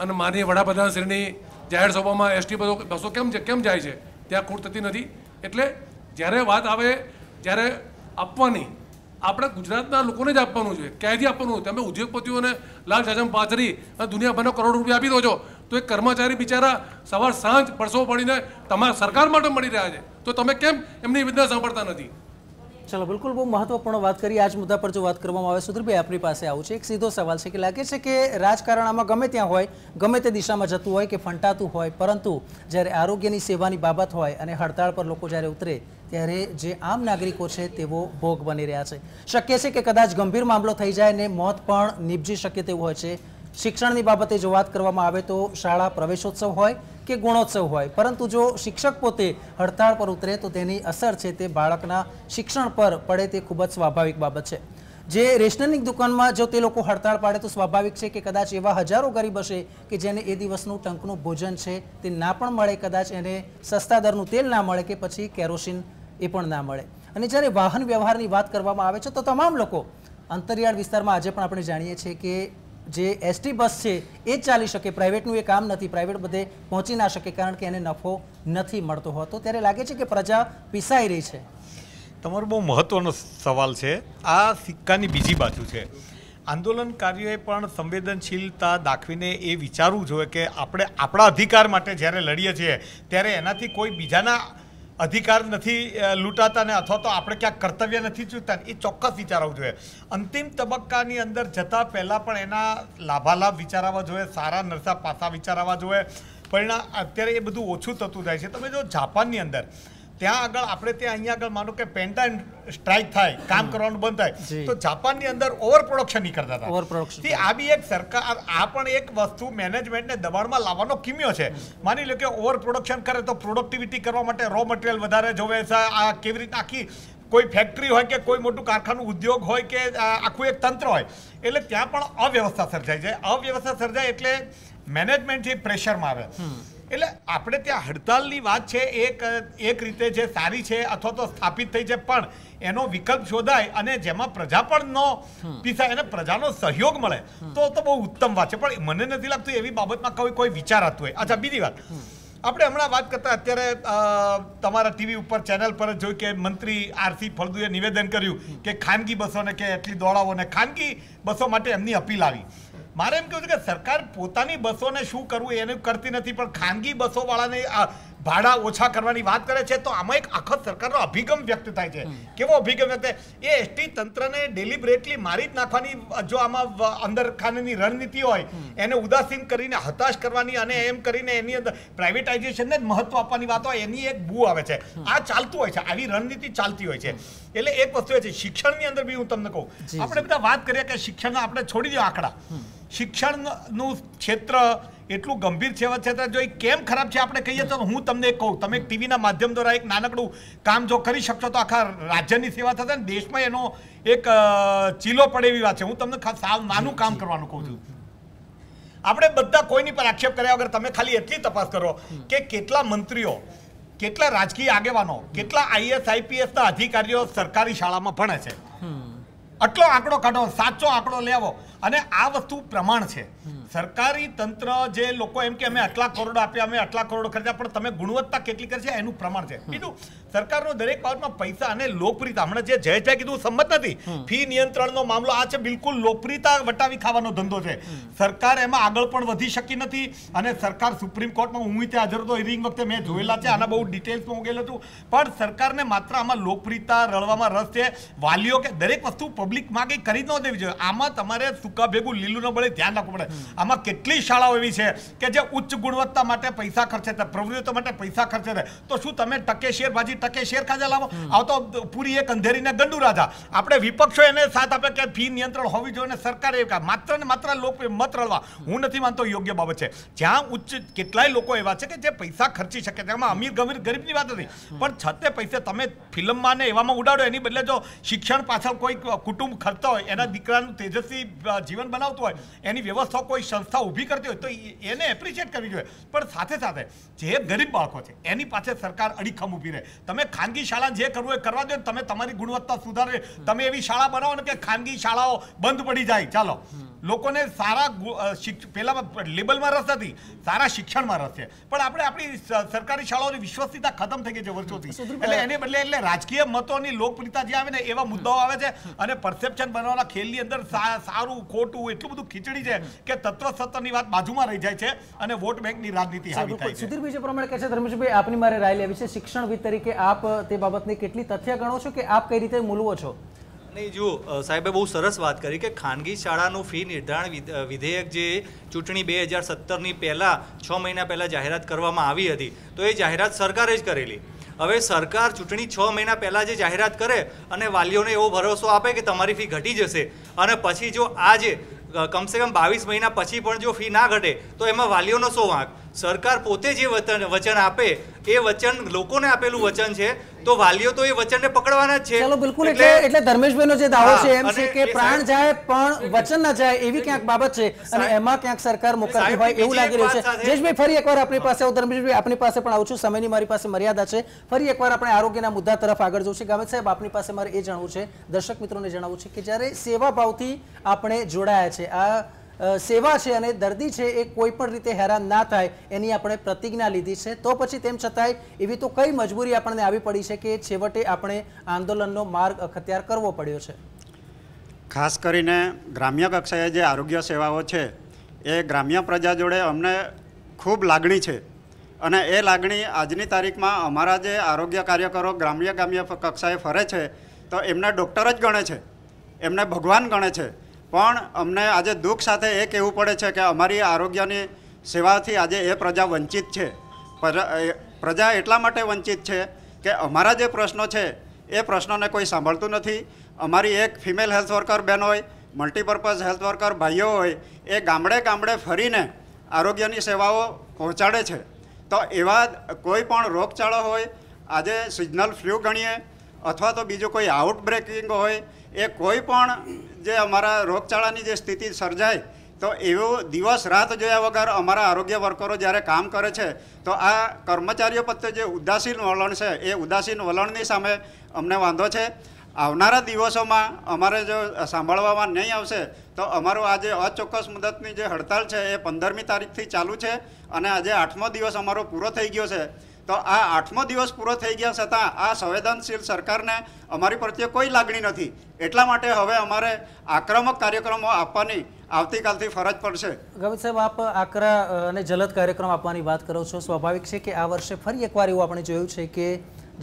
Speaker 4: અને માનનીય વડાપ્રધાનશ્રીની જાહેર સભામાં એસટી બસો કેમ જાય છે, ત્યાં ખોટ થતી નથી. એટલે જ્યારે વાત આવે, જ્યારે આપવાની, આપણે ગુજરાતના લોકોને જ આપવાનું જોઈએ, ક્યાંયથી આપવાનું. તમે ઉદ્યોગપતિઓને લાલ જાજમ પાથરી અને દુનિયાભરના કરોડો રૂપિયા આપી દો છો, તો એક કર્મચારી બિચારા સવાર સાંજ પરસો પડીને તમારા સરકાર માટે મળી રહ્યા છે, તો તમે કેમ એમની વેદના સાંભળતા નથી?
Speaker 1: ચલો, બિલકુલ બહુ મહત્વપૂર્ણ વાત કરી. આ જ મુદ્દા પર જો વાત કરવામાં આવે, સુધીરભાઈ આપણી પાસે આવું છે. એક સીધો સવાલ છે કે લાગે છે કે રાજકારણ આમાં ગમે ત્યાં હોય, ગમે તે દિશામાં જતું હોય કે ફંટાતું હોય, પરંતુ જ્યારે આરોગ્યની સેવાની બાબત હોય અને હડતાળ પર લોકો જ્યારે ઉતરે ત્યારે જે આમ નાગરિકો છે તેઓ ભોગ બની રહ્યા છે. શક્ય છે કે કદાચ ગંભીર મામલો થઈ જાય ને મોત પણ નીપજી શકે તેવું હોય છે. શિક્ષણની બાબતે જો વાત કરવામાં આવે તો શાળા પ્રવેશોત્સવ હોય કે ગુણોત્સવ હોય, પરંતુ જો શિક્ષક પોતે હડતાળ પર ઉતરે તો તેની અસર છે તે બાળકના શિક્ષણ પર પડે તે ખૂબ જ સ્વાભાવિક બાબત છે. જે રેશનની દુકાનમાં જો તે લોકો હડતાળ પાડે તો સ્વાભાવિક છે કે કદાચ એવા હજારો ગરીબ હશે કે જેને એ દિવસનું ટંકનું ભોજન છે તે ના પણ મળે, કદાચ એને સસ્તા દરનું તેલ ના મળે કે પછી કેરોસીન એ પણ ના મળે. અને જ્યારે વાહન વ્યવહારની વાત કરવામાં આવે છે તો તમામ લોકો અંતરિયાળ વિસ્તારમાં આજે પણ આપણે જાણીએ છીએ કે જે એસટી બસ છે એ જ ચાલી શકે, પ્રાઇવેટનું એ કામ નથી, પ્રાઇવેટ બધે પહોંચી ના શકે કારણ કે એને નફો નથી મળતો હોતો. ત્યારે લાગે છે કે પ્રજા પીસાઈ રહી છે.
Speaker 5: તમારો બહુ મહત્વનો સવાલ છે. આ સિક્કાની બીજી બાજુ છે. આંદોલનકારીઓએ પણ સંવેદનશીલતા દાખવીને એ વિચારવું જોઈએ કે આપણે આપણા અધિકાર માટે જ્યારે લડીએ છીએ ત્યારે એનાથી કોઈ બીજાના અધિકાર નથી લૂંટાતા ને અથવા તો આપણે ક્યાંક કર્તવ્ય નથી ચૂકતા, એ ચોક્કસ વિચારવું જોઈએ. અંતિમ તબક્કાની અંદર જતાં પહેલાં પણ એના લાભાલાભ વિચારવા જોઈએ, સારા નરસા પાસા વિચારવા જોઈએ. પરિણામ અત્યારે એ બધું ઓછું થતું જાય છે. તમે જો જાપાનની અંદર ત્યાં આગળ આપણે ત્યાં અહીંયા આગળ માનો કે પેન્ટાઇન સ્ટ્રાઇક થાય, કામ કરવાનું બંધ થાય, તો જાપાનની અંદર ઓવર પ્રોડક્શન નહીં કરતા હતા. આ બી એક સરકાર, આ પણ એક વસ્તુ મેનેજમેન્ટને દબાણમાં લાવવાનો કિમ્યો છે. માની લો કે ઓવર પ્રોડક્શન કરે તો પ્રોડક્ટિવિટી કરવા માટે રો મટીરિયલ વધારે જોવે છે. આ કેવી રીતે આખી કોઈ ફેક્ટરી હોય કે કોઈ મોટું કારખાનું ઉદ્યોગ હોય કે આખું એક તંત્ર હોય, એટલે ત્યાં પણ અવ્યવસ્થા સર્જાય છે. અવ્યવસ્થા સર્જાય એટલે મેનેજમેન્ટ જે પ્રેશરમાં આવે. એટલે આપણે ત્યાં હડતાલની વાત છે એક રીતે જે સારી છે અથવા તો સ્થાપિત થઈ છે, પણ એનો વિકલ્પ શોધાય અને જેમાં પ્રજા પણ ન પીસાય અને પ્રજાનો સહયોગ મળે તો બહુ ઉત્તમ વાત છે. પણ મને નથી લાગતું એવી બાબતમાં કોઈ વિચારાતું હોય. અચ્છા, બીજી વાત, આપણે હમણાં વાત કરતા અત્યારે તમારા ટીવી ઉપર ચેનલ પર જ જોયું કે મંત્રી આરસી ફળદુએ નિવેદન કર્યું કે ખાનગી બસોને કે એટલી દોડાવો ને ખાનગી બસો માટે એમની અપીલ આવી. મારે એમ કહ્યું છે કે સરકાર પોતાની બસોને શું કરવું એને કરતી નથી, પણ ખાનગી બસોવાળાને ભાડા ઓછા કરવાની વાત કરે છે તો આમાં એક આખો સરકારનો અભિગમ વ્યક્ત થાય છે. કેવો અભિગમ વ્યક્ત થાય? એ એસટી તંત્રને ડેલિબરેટલી મારી જ નાખવાની, જો આમાં અંદર ખાનેની રણનીતિ હોય એને ઉદાસીન કરીને હતાશ કરવાની અને એમ કરીને એની અંદર પ્રાઇવેટાઇઝેશનને જ મહત્વ આપવાની વાત હોય, એની એક બૂ આવે છે. આ ચાલતું હોય છે, આવી રણનીતિ ચાલતી હોય છે. એટલે એક વસ્તુ એ છે, શિક્ષણની અંદર બી હું તમને કહું, આપણે બધા વાત કરીએ કે શિક્ષણના આપણે છોડી દો આંકડા, શિક્ષણનું ક્ષેત્ર એટલું ગંભીર છે, જો એ કેમ ખરાબ છે આપણે કહીએ તો હું તમને એક કહું, તમે ટીવીના માધ્યમ દ્વારા એક નાનકડું કામ જો કરી શકશો તો આખા રાજ્યની સેવા થશે ને દેશમાં એનો એક ચીલો પડે એવી વાત છે. હું તમને સાવ નાનું કામ કરવાનું કહું છું. આપણે બધા કોઈની પર આક્ષેપ કર્યા વગર તમે ખાલી એટલી તપાસ કરો કે કેટલા મંત્રીઓ, કેટલા રાજકીય આગેવાનો, કેટલા IAS IPS ના અધિકારીઓ સરકારી શાળામાં ભણે છે. આટલો આંકડો કાઢો, સાચો આંકડો લેવો. અને આ વસ્તુ પ્રમાણ છે. સરકારી તંત્ર જે લોકો એમ કે અમે આટલા કરોડ આપ્યા, અમે આટલા કરોડ ખર્ચ્યા, પણ તમે ગુણવત્તા કેટલી કરી છે એનું પ્રમાણ છે. બીજું, સરકારનો દરેક બાબતમાં પૈસા અને લોકપ્રિયતા, હમણાં જે જયેશભાઈ કીધું સંમત નથી, ફી નિયંત્રણનો મામલો આ છે, બિલકુલ લોકપ્રિયતા વટાવી ખાવાનો ધંધો છે. સરકાર એમાં આગળ પણ વધી શકી નથી અને સરકાર સુપ્રીમ કોર્ટમાં, હું ત્યાં હાજર હતો હિયરિંગ વખતે મેં જોયેલા છે, આના બહુ ડિટેલ્સમાં હું ગયેલો છું, પણ સરકારને માત્ર આમાં લોકપ્રિયતા રળવામાં રસ છે. વાલીઓ કે દરેક વસ્તુ પબ્લિક માં કંઈ કરી ન દેવી જોઈએ. આમાં તમારે સૂકા ભેગું લીલું ન બળે ધ્યાન રાખવું પડે. આમાં કેટલી શાળાઓ એવી છે કે જે ઉચ્ચ ગુણવત્તા માટે પૈસા ખર્ચે છે, પ્રવૃત્તિઓ માટે પૈસા ખર્ચે છે, તો શું તમે ટકે શેરબાજી, ટકે શેર ખાજા લાવો? આવતો પૂરી એક અંધેરીને ગંડુ રાજા. આપણે વિપક્ષો એને સાથ આપે કે ફી નિયંત્રણ હોવી જોઈએ, સરકારે માત્ર ને માત્ર લોક મત રળવા, હું નથી માનતો યોગ્ય બાબત છે. જ્યાં ઉચ્ચ કેટલાય લોકો એવા છે કે જે પૈસા ખર્ચી શકે છે, એમાં અમીર ગરીબની વાત નથી, પણ છતે પૈસા તમે ફિલ્મમાં ને એવામાં ઉડાડો, એની બદલે જો શિક્ષણ પાછળ કોઈ કુટુંબ ખર્ચતા હોય, એના દીકરાનું તેજસ્વી જીવન બનાવતું હોય, એની વ્યવસ્થા કોઈ સંસ્થા ઊભી કરતી હોય તો એને એપ્રિશિએટ કરવી જોઈએ. પણ સાથે સાથે જે ગરીબ બાળકો છે એની પાસે સરકાર અડીખમ ઊભી રહે. તમે ખાનગી શાળા જે કરવું એ કરવા દો, તમે તમારી ગુણવત્તા સુધારે, તમે એવી શાળા બનાવો ને કે ખાનગી શાળાઓ બંધ પડી જાય. ચાલો, લોકોને સારા પેલામાં લેબલમાં રસ નથી, સારા શિક્ષણમાં રસ છે, પણ આપણે આપણી સરકારી શાળાઓની વિશ્વસનીયતા ખતમ થઈ ગઈ છે વર્ષોથી. એટલે એને બદલે એટલે રાજકીય મતોની લોકપ્રિયતા જે આવે ને એવા મુદ્દાઓ આવે છે અને પરસેપ્શન બનાવવાના ખેલની અંદર સારું ખોટું એટલું બધું ખીચડી છે કે તત્વ સત્તાની વાત બાજુમાં રહી જાય છે અને વોટ બેંકની રાજનીતિ હાવી થાય છે.
Speaker 1: સુધીરભાઈ જે પ્રમાણે કહે છે, ધર્મેશભાઈ આપની મારે રાય લેવી છે, શિક્ષણવિદ તરીકે આપ તે બાબતની કેટલી તથ્ય ગણો છો કે આપ કઈ રીતે મૂલવો છો?
Speaker 3: નહીં, જુઓ, સાહેબે બહુ સરસ વાત કરી કે ખાનગી શાળાનું ફી નિર્ધારણ વિધેયક જે ચૂંટણી 2017ની પહેલાં 6 મહિના પહેલાં જાહેરાત કરવામાં આવી હતી, તો એ જાહેરાત સરકારે જ કરેલી. હવે સરકાર ચૂંટણી 6 મહિના પહેલાં જે જાહેરાત કરે અને વાલીઓને એવો ભરોસો આપે કે તમારી ફી ઘટી જશે, અને પછી જો આજે કમસે કમ 22 મહિના પછી પણ જો ફી ના ઘટે તો એમાં વાલીઓનો શું વાંક? સરકાર પોતે જે વચન આપે એ વચન લોકોને આપેલું વચન છે, તો વાલીઓ તો એ વચનને પકડવાના જ છે.
Speaker 1: ચાલો, બિલકુલ. એટલે ધર્મેશભાઈનો જે દાવો છે એમ છે કે પ્રાણ જાય પણ વચન ના જાય, એવી ક્યાંક બાબત છે અને એમાં ક્યાંક સરકાર મોકલતી હોય એવું લાગી રહ્યું છે. જયેશભાઈ, ફરી એકવાર આપણી પાસે આવું. ધર્મેશભાઈ, આપની પાસે પણ આવું છું, સમયની મારી પાસે મર્યાદા છે. ફરી એકવાર આપણે આરોગ્યના મુદ્દા તરફ આગળ જવું છે. ગામિત સાહેબ, આપની પાસે મારે એ જાણવું છે, દર્શક મિત્રોને જણાવવું છે કે જ્યારે સેવાભાવથી આપણે જોડાયા છે, આ સેવા છે અને દર્દી છે એ કોઈ પણ રીતે હેરાન ના થાય એની આપણે પ્રતિજ્ઞા લીધી છે, તો પછી તેમ છતાંય એવી તો કઈ મજબૂરી આપણને આવી પડી છે કે છેવટે આપણે આંદોલનનો માર્ગ અખત્યાર કરવો પડ્યો છે?
Speaker 6: ખાસ કરીને ગ્રામ્ય કક્ષાએ જે આરોગ્ય સેવાઓ છે એ ગ્રામ્ય પ્રજા જોડે અમને ખૂબ લાગણી છે, અને એ લાગણી આજની તારીખમાં અમારા જે આરોગ્ય કાર્યકરો ગ્રામ્ય કક્ષાએ ફરે છે તો એમને ડૉક્ટર જ ગણે છે, એમને ભગવાન ગણે છે. પણ અમને આજે દુઃખ સાથે એ કહેવું પડે છે કે અમારી આરોગ્યની સેવાથી આજે એ પ્રજા વંચિત છે. પ્રજા એટલા માટે વંચિત છે કે અમારા જે પ્રશ્નો છે એ પ્રશ્નોને કોઈ સાંભળતું નથી. અમારી એક ફિમેલ હેલ્થ વર્કર બેન હોય, મલ્ટીપર્પઝ હેલ્થ વર્કર ભાઈઓ હોય, એ ગામડે ગામડે ફરીને આરોગ્યની સેવાઓ પહોંચાડે છે. તો એવા કોઈ પણ રોગચાળો હોય, આજે સિઝનલ ફ્લૂ ગણીએ અથવા તો બીજું કોઈ આઉટબ્રેકિંગ હોય, એ કોઈ પણ જે અમારા રોગચાળાની જે સ્થિતિ સર્જાય તો એવું દિવસ રાત જોયા વગર અમારા આરોગ્ય વર્કરો જ્યારે કામ કરે છે, તો આ કર્મચારીઓ પ્રત્યે જે ઉદાસીન વલણ છે એ ઉદાસીન વલણની સામે અમને વાંધો છે. આવનારા દિવસોમાં અમારે જો સાંભળવામાં નહીં આવશે તો અમારો આ જે અચોક્કસ મુદતની જે હડતાલ છે એ 15મી તારીખથી ચાલુ છે અને આજે 8મો દિવસ અમારો પૂરો થઈ ગયો છે. તો આ 8મો દિવસ પૂરો થઈ ગયા છતાં આ સંવેદનશીલ સરકારને અમારી પ્રત્યે કોઈ લાગણી નથી. એટલા માટે હવે અમારે આક્રમક કાર્યક્રમો આપવાની આવતીકાલથી ફરજ પડશે.
Speaker 1: ગવિત સાહેબ, આપ આકરા અને જલદ કાર્યક્રમ આપવાની વાત કરો છો. સ્વાભાવિક છે કે આ વર્ષે ફરી એકવાર એવું આપણે જોયું છે કે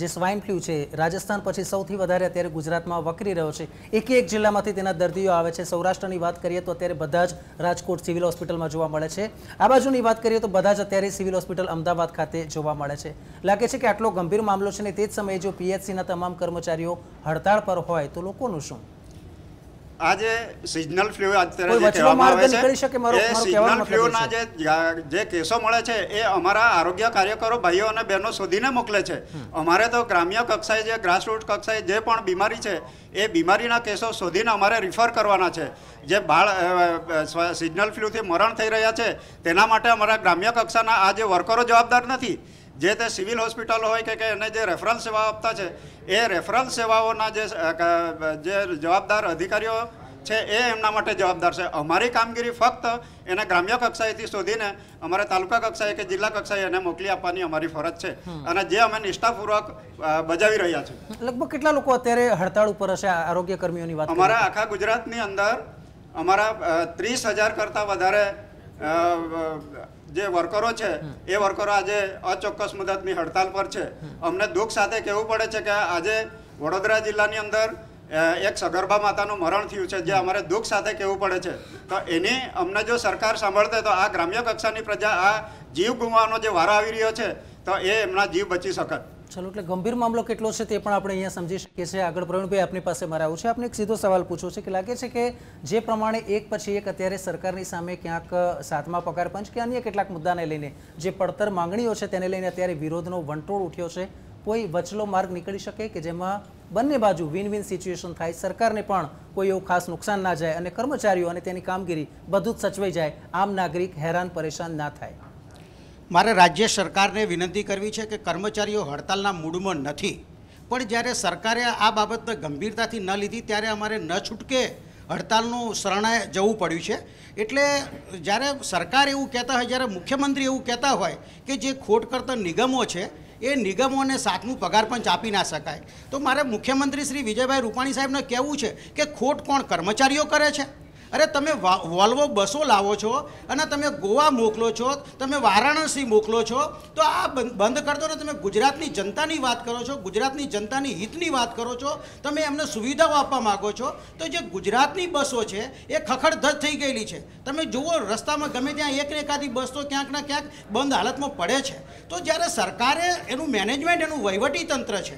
Speaker 1: જે સ્વાઇન ફ્લૂ છે રાજસ્થાન પછી સૌથી વધારે અત્યારે ગુજરાતમાં વકરી રહ્યો છે. એક જિલ્લામાંથી તેના દર્દીઓ આવે છે. સૌરાષ્ટ્રની વાત કરીએ તો અત્યારે બધા જ રાજકોટ સિવિલ હોસ્પિટલમાં જોવા મળે છે. આ બાજુની વાત કરીએ તો બધા જ અત્યારે સિવિલ હોસ્પિટલ અમદાવાદ ખાતે જોવા મળે છે. લાગે છે કે આટલો ગંભીર મામલો છે ને તે જ સમયે જો પીએચસીના તમામ કર્મચારીઓ હડતાળ પર હોય તો લોકોનું શું?
Speaker 6: આજે સિઝનલ ફ્લૂ અત્યારે જે કહેવામાં આવે છે એ સિઝનલ ફ્લૂના જે કેસો મળે છે એ અમારા આરોગ્ય કાર્યકરો ભાઈઓ અને બહેનો શોધીને મોકલે છે. અમારે તો ગ્રામ્ય કક્ષાએ જે ગ્રાસરૂટ કક્ષાએ જે પણ બીમારી છે એ બીમારીના કેસો શોધીને અમારે રિફર કરવાના છે. જે સિઝનલ ફ્લૂથી મરણ થઈ રહ્યા છે તેના માટે અમારા ગ્રામ્ય કક્ષાના આ જે વર્કરો જવાબદાર નથી. જે તે સિવિલ હોસ્પિટલ હોય કે એને જે રેફરલ સેવાઓ આપતા છે એ રેફરલ સેવાઓના જે જવાબદાર અધિકારીઓ છે એ એમના માટે જવાબદાર છે. અમારી કામગીરી ફક્ત એને ગ્રામ્ય કક્ષાએથી શોધીને અમારે તાલુકા કક્ષાએ કે જિલ્લા કક્ષાએ એને મોકલી આપવાની અમારી ફરજ છે અને જે અમે નિષ્ઠાપૂર્વક બજાવી રહ્યા છીએ.
Speaker 1: લગભગ કેટલા લોકો અત્યારે હડતાળ ઉપર હશે આરોગ્ય કર્મીઓની વાત?
Speaker 6: અમારા આખા ગુજરાતની અંદર અમારા 30,000 કરતાં વધારે જે વર્કરો છે એ વર્કરો આજે અચોક્કસ મુદતની હડતાલ પર છે. અમને દુઃખ સાથે કહેવું પડે છે કે આજે વડોદરા જિલ્લાની અંદર એક સગર્ભા માતાનું મરણ થયું છે, જે અમારે દુઃખ સાથે કહેવું પડે છે. તો એની અમને જો સરકાર સાંભળતે તો આ ગ્રામ્ય કક્ષાની પ્રજા આ જીવ ગુમાવવાનો જે વારો આવી રહ્યો છે તો એ એમના જીવ બચી શકત.
Speaker 1: ચલો, એટલે ગંભીર મામલો કેટલો છે તે પણ આપણે અહીંયા સમજી શકીએ છીએ. આગળ પ્રવીણભાઈ આપની પાસે મારે આવું છે. આપને એક સીધો સવાલ પૂછવો છે કે લાગે છે કે જે પ્રમાણે એક પછી એક અત્યારે સરકારની સામે ક્યાંક 7મા પગાર પંચ કે અન્ય કેટલાક મુદ્દાને લઈને જે પડતર માંગણીઓ છે તેને લઈને અત્યારે વિરોધનો વંટોળ ઉઠ્યો છે, કોઈ વચલો માર્ગ નીકળી શકે કે જેમાં બંને બાજુ વિન વિન સિચ્યુએશન થાય, સરકારને પણ કોઈ એવું ખાસ નુકસાન ના જાય અને કર્મચારીઓ અને તેની કામગીરી બધું જ સચવાઈ જાય, આમ નાગરિક હેરાન પરેશાન ના થાય?
Speaker 7: મારે રાજ્ય સરકારને વિનંતી કરવી છે કે કર્મચારીઓ હડતાલના મૂડમાં નથી, પણ જ્યારે સરકારે આ બાબતને ગંભીરતાથી ન લીધી ત્યારે અમારે ન છૂટકે હડતાલનું શરણાએ જવું પડ્યું છે. એટલે જ્યારે સરકાર એવું કહેતા હોય, જ્યારે મુખ્યમંત્રી એવું કહેતા હોય કે જે ખોટ કરતા નિગમો છે એ નિગમોને 7મું પગાર પંચ આપી ના શકાય, તો મારે મુખ્યમંત્રી શ્રી વિજયભાઈ રૂપાણી સાહેબને કહેવું છે કે ખોટ કોણ કર્મચારીઓ કરે છે? અરે તમે વોલ્વો બસો લાવો છો અને તમે ગોવા મોકલો છો, તમે વારાણસી મોકલો છો, તો આ બંધ કરતો ને તમે ગુજરાતની જનતાની વાત કરો છો, ગુજરાતની જનતાની હિતની વાત કરો છો, તમે એમને સુવિધાઓ આપવા માગો છો. તો જે ગુજરાતની બસો છે એ ખખડધજ થઈ ગયેલી છે. તમે જુઓ રસ્તામાં ગમે ત્યાં એક ને એકાદી બસ તો ક્યાંક ના ક્યાંક બંધ હાલતમાં પડે છે. તો જ્યારે સરકારે એનું મેનેજમેન્ટ, એનું વહીવટી તંત્ર છે,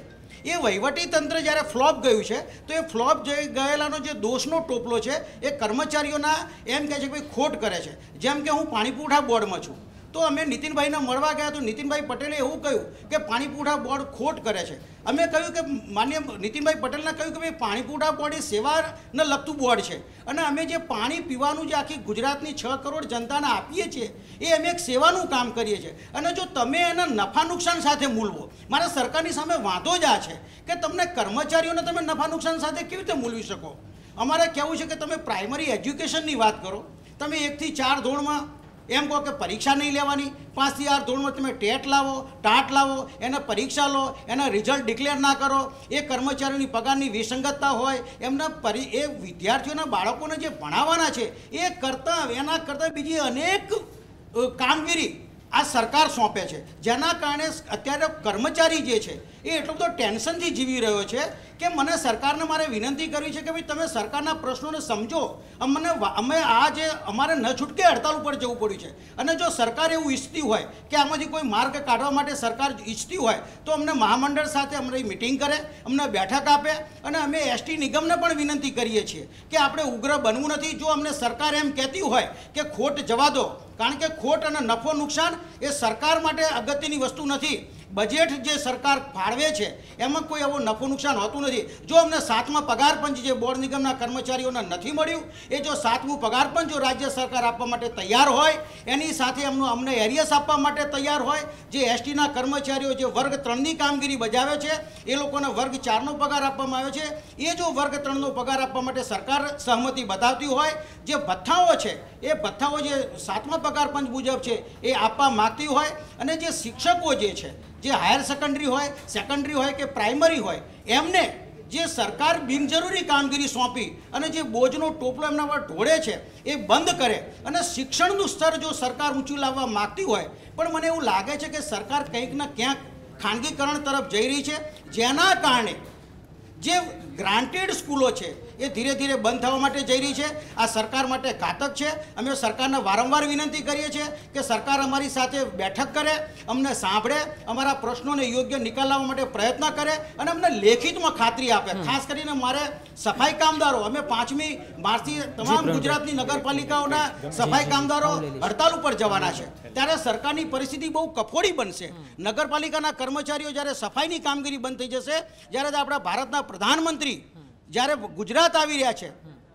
Speaker 7: એ વહીવટી તંત્ર જ્યારે ફ્લોપ ગયું છે તો એ ફ્લોપ ગયેલાનો જે દોષનો ટોપલો છે એ કર્મચારીઓના એમ કહે છે કે ભાઈ ખોટ કરે છે. જેમ કે હું પાણી પુરવઠા બોર્ડમાં છું, તો અમે નીતિનભાઈને મળવા ગયા તો નીતિનભાઈ પટેલે એવું કહ્યું કે પાણી પુરવઠા બોર્ડ ખોટ કરે છે. અમે કહ્યું કે માન્ય નીતિનભાઈ પટેલને કહ્યું કે ભાઈ પાણી પુરવઠા બોર્ડ એ સેવાને લગતું બોર્ડ છે અને અમે જે પાણી પીવાનું જે આખી ગુજરાતની 6 કરોડ જનતાને આપીએ છીએ એ અમે એક સેવાનું કામ કરીએ છીએ. અને જો તમે એના નફા નુકસાન સાથે મૂલવો, મારા સરકારની સામે વાંધો જ આ છે કે તમને કર્મચારીઓને તમે નફા નુકસાન સાથે કેવી રીતે મૂલવી શકો? અમારે કહેવું છે કે તમે પ્રાઇમરી એજ્યુકેશનની વાત કરો, તમે 1 થી 4 ધોરણમાં એમ કહો કે પરીક્ષા નહીં લેવાની, 5 થી 8 ધોરણમાં તમે ટેટ લાવો, ટાટ લાવો, એને પરીક્ષા લો, એના રિઝલ્ટ ડિક્લેર ના કરો, એ કર્મચારીઓની પગારની વિસંગતતા હોય, એમના એ વિદ્યાર્થીઓના બાળકોને જે ભણાવવાના છે એ કરતાં એના કરતાં બીજી અનેક કામગીરી આ સરકાર સોંપે છે, જેના કારણે અત્યારે કર્મચારી જે છે એ એટલો બધો ટેન્શનથી જીવી રહ્યો છે કે મને સરકારને મારે વિનંતી કરવી છે કે ભાઈ તમે સરકારના પ્રશ્નોને સમજો. અમે આ જે અમારે ન છૂટકે હડતાલ ઉપર જવું પડ્યું છે અને જો સરકાર એવું ઈચ્છતી હોય કે આમાંથી કોઈ માર્ગ કાઢવા માટે સરકાર ઈચ્છતી હોય તો અમને મહામંડળ સાથે અમને મિટિંગ કરે, અમને બેઠક આપે અને અમે એસટી નિગમને પણ વિનંતી કરીએ છીએ કે આપણે ઉગ્ર બનવું નથી. જો અમને સરકાર એમ કહેતી હોય કે ખોટ જવા દો, કારણ કે ખોટ અને નફો નુકસાન એ સરકાર માટે અગત્યની વસ્તુ નથી. બજેટ જે સરકાર ફાળવે છે એમાં કોઈ એવો નફો નુકસાન હોતું નથી. જો અમને 7મા પગાર પંચ જે બોર્ડ નિગમના કર્મચારીઓને નથી મળ્યું, એ જો 7મું પગાર પંચ જો રાજ્ય સરકાર આપવા માટે તૈયાર હોય, એની સાથે અમને એરિયસ આપવા માટે તૈયાર હોય, જે એસટીના કર્મચારીઓ જે વર્ગ 3ની કામગીરી બજાવે છે એ લોકોને વર્ગ 4નો પગાર આપવામાં આવે છે, એ જો વર્ગ 3નો પગાર આપવા માટે સરકાર સહમતિ બતાવતી હોય, જે ભથ્થાઓ છે એ ભથ્થાઓ જે 7મા પગાર પંચ મુજબ છે એ આપવા માગતી હોય, અને જે શિક્ષકો જે છે, જે હાયર સેકન્ડરી હોય કે પ્રાઇમરી હોય, એમને જે સરકાર બિનજરૂરી કામગીરી સોંપી અને જે બોજનો ટોપલો એમના પર ઢોળે છે એ બંધ કરે અને શિક્ષણનું સ્તર જો સરકાર ઊંચું લાવવા માગતી હોય, પણ મને એવું લાગે છે કે સરકાર કંઈક ને ક્યાંક ખાનગીકરણ તરફ જઈ રહી છે, જેના કારણે જે ગ્રાન્ટેડ સ્કૂલો છે એ ધીરે ધીરે બંધ થવા માટે જઈ રહી છે. આ સરકાર માટે ઘાતક છે. અમે સરકારને વારંવાર વિનંતી કરીએ છીએ કે સરકાર અમારી સાથે બેઠક કરે, અમને સાંભળે, અમારા પ્રશ્નોને યોગ્ય નિકાલ લાવવા માટે પ્રયત્ન કરે અને અમને લેખિતમાં ખાતરી આપે. ખાસ કરીને મારે સફાઈ કામદારો, અમે 5મી માર્ચથી તમામ ગુજરાતની નગરપાલિકાઓના સફાઈ કામદારો હડતાલ ઉપર જવાના છે. ત્યારે સરકારની પરિસ્થિતિ બહુ કફોડી બનશે. નગરપાલિકાના કર્મચારીઓ જ્યારે સફાઈની કામગીરી બંધ થઈ જશે, જ્યારે આપણા ભારતના પ્રધાનમંત્રી જ્યારે ગુજરાત આવી રહ્યા છે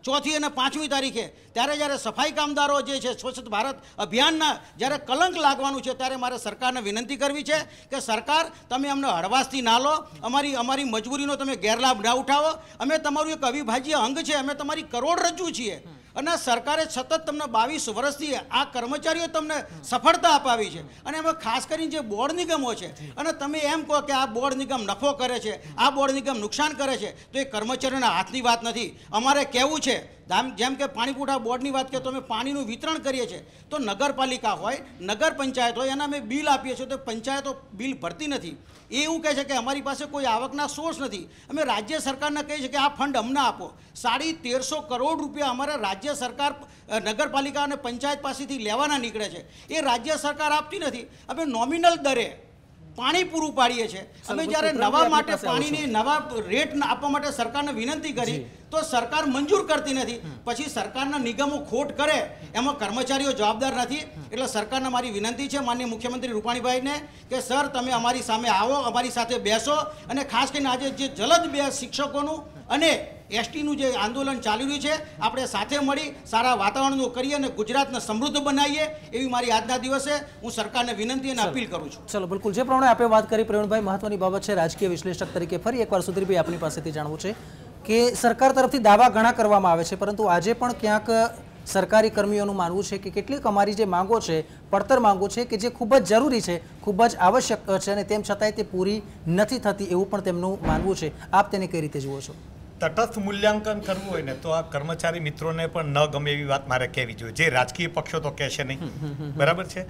Speaker 7: 4મી અને 5મી તારીખે, ત્યારે જ્યારે સફાઈ કામદારો જે છે સ્વચ્છ ભારત અભિયાનના જ્યારે કલંક લાગવાનું છે, ત્યારે મારે સરકારને વિનંતી કરવી છે કે સરકાર તમે અમને હળવાશથી ના લો, અમારી મજબૂરીનો તમે ગેરલાભ ના ઉઠાવો. અમે તમારું એક અવિભાજ્ય અંગ છે, અમે તમારી કરોડરજ્જુ છીએ અને સરકારે સતત તમને 22 વર્ષથી આ કર્મચારીઓ તમને સફળતા અપાવી છે. અને એમાં ખાસ કરીને જે બોર્ડ નિગમો છે, અને તમે એમ કહો કે આ બોર્ડ નિગમ નફો કરે છે, આ બોર્ડ નિગમ નુકસાન કરે છે, તો એ કર્મચારીઓના હાથની વાત નથી. અમારે કહેવું છે, જેમ કે પાણી પુરવઠા બોર્ડની વાત કરીએ તો અમે પાણીનું વિતરણ કરીએ છીએ, તો નગરપાલિકા હોય, નગર પંચાયત હોય, એના અમે બિલ આપીએ છીએ, તો પંચાયતો બિલ ભરતી નથી. એ એવું કહે છે કે અમારી પાસે કોઈ આવકના સોર્સ નથી. અમે રાજ્ય સરકારને કહીએ છીએ કે આ ફંડ અમને આપો. 1350 કરોડ રૂપિયા અમારા રાજ્ય સરકાર નગરપાલિકા અને પંચાયત પાસેથી લેવાના નીકળે છે, એ રાજ્ય સરકાર આપતી નથી. અમે નોમિનલ દરે પાણી પૂરું પાડીએ છીએ. અમે જ્યારે નવા માટે પાણીની નવા રેટ આપવા માટે સરકારને વિનંતી કરી તો સરકાર મંજૂર કરતી નથી. પછી સરકારના નિગમો ખોટ કરે એમાં કર્મચારીઓ જવાબદાર નથી. એટલે સરકારને મારી વિનંતી છે માનનીય મુખ્યમંત્રી રૂપાણીભાઈને કે સર તમે અમારી સામે આવો, અમારી સાથે બેસો અને ખાસ કરીને આજે જે જલદ બે શિક્ષકોનું અને એસટીનું જે આંદોલન ચાલી રહ્યું છે, આપણે સાથે મળી સારા વાતાવરણનું કરીએ અને ગુજરાતને સમૃદ્ધ બનાવીએ, એવી મારી આજના દિવસે હું સરકારને વિનંતી અને અપીલ કરું છું.
Speaker 1: ચલો, બિલકુલ જે પ્રમાણે આપણે વાત કરી પ્રવીણભાઈ, મહત્વની બાબત છે. રાજકીય વિશ્લેષક તરીકે ફરી એકવાર સુધીરભાઈ આપણી પાસેથી જાણવું છે કે સરકાર તરફથી દાવા ઘણા કરવામાં આવે છે, પરંતુ આજે પણ ક્યાંક સરકારી કર્મીઓનું માનવું છે કે કેટલીક અમારી જે માંગો છે, પડતર માંગો છે કે જે ખૂબ જ જરૂરી છે, ખૂબ જ આવશ્યક છે અને તેમ છતાંય તે પૂરી નથી થતી, એવું પણ તેમનું માનવું છે. આપ તેને કઈ રીતે જુઓ છો?
Speaker 5: તટસ્થ મૂલ્યાંકન કરવું હોય ને તો આ કર્મચારી મિત્રોને પણ ન ગમે એવી વાત મારે કહેવી જોઈએ. જે રાજકીય પક્ષો તો કહેશે નહીં, બરાબર છે.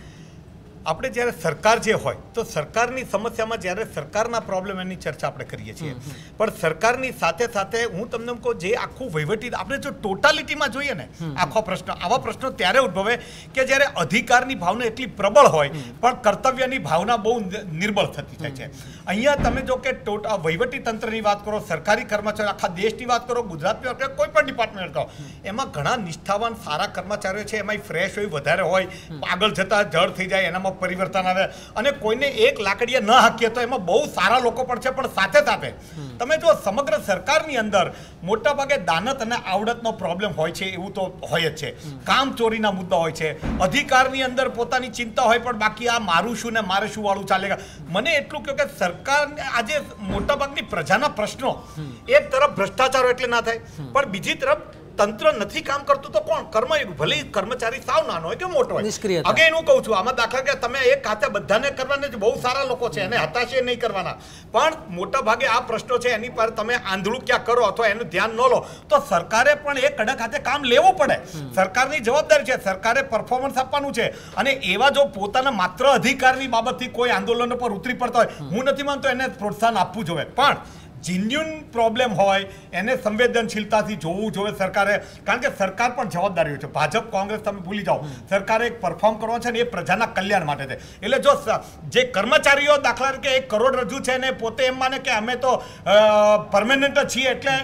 Speaker 5: આપણે જ્યારે સરકાર જે હોય તો સરકારની સમસ્યામાં જ્યારે સરકારના પ્રોબ્લેમ એની ચર્ચા આપણે કરીએ છીએ, પણ સરકારની સાથે સાથે હું તમને કહું જે આખું વહીવટી આપણે જો ટોટાલિટીમાં જોઈએ ને આખો પ્રશ્ન, આવા પ્રશ્નો ત્યારે ઉદ્ભવે કે જ્યારે અધિકારની ભાવના એટલી પ્રબળ હોય પણ કર્તવ્યની ભાવના બહુ નિર્બળ થતી થાય છે. અહીંયા તમે જો કે વહીવટી તંત્રની વાત કરો, સરકારી કર્મચારીઓ, આખા દેશની વાત કરો, ગુજરાતની વાત કરો, કોઈ પણ ડિપાર્ટમેન્ટ કરો, એમાં ઘણા નિષ્ઠાવાન સારા કર્મચારીઓ છે, એમાં ફ્રેશ હોય, વધારે હોય, આગળ જતાં જળ થઈ જાય, એનામાં પરિવર્તન આવે અને કોઈને એક લાકડીએ ન હાકીએ તો એમાં બહુ સારા લોકો પણ છે. પણ સાથે સાથે તમે જો સમગ્ર સરકારની અંદર મોટા ભાગે દાનત અને આવડતનો પ્રોબ્લેમ હોય છે, એવું તો હોય જ છે. કામ ચોરીના મુદ્દા હોય છે, અધિકારની અંદર પોતાની ચિંતા હોય, પણ બાકી આ મારું શું ને મારે શું વાળું ચાલેગા. મને એટલું કહ્યું કે સરકાર આજે મોટાભાગની પ્રજાના પ્રશ્નો, એક તરફ ભ્રષ્ટાચારો એટલે ના થાય, પણ બીજી તરફ તંત્ર નથી કામ કરતું તો કોણ? ભલે કર્મચારી સાવ નાનો હોય કે મોટો હોય. અગેન હું કહું છું, આમાં દાખલા કે તમે એક ખાતે બધાને કરવાને બહુ સારા લોકો છે, એને હતાશે નહીં કરવાના, પણ મોટા ભાગે આ પ્રશ્નો છે એની પર તમે આંધળું ક્યાં કરો અથવા એનું ધ્યાન ન લો તો સરકારે પણ એ કડક હાથે કામ લેવું પડે. સરકારની જવાબદારી છે, સરકારે પરફોર્મન્સ આપવાનું છે. અને એવા જો પોતાના માત્ર અધિકારની બાબતથી કોઈ આંદોલનો પર ઉતરી પડતા હોય, હું નથી માનતો એને પ્રોત્સાહન આપવું જોઈએ, પણ જેન્યુઅન પ્રોબ્લેમ હોય એને સંવેદનશીલતાથી જોવું જોઈએ સરકારે. કારણ કે સરકાર પણ જવાબદારી હોય છે. ભાજપ કોંગ્રેસ તમે ભૂલી જાઓ, સરકારે એક પરફોર્મ કરવાનો છે ને એ પ્રજાના કલ્યાણ માટે છે. એટલે જો જે કર્મચારીઓ દાખલા તરીકે એક કરોડરજ્જુ છે ને પોતે એમ માને કે અમે તો પરમેનન્ટ જ છીએ, એટલે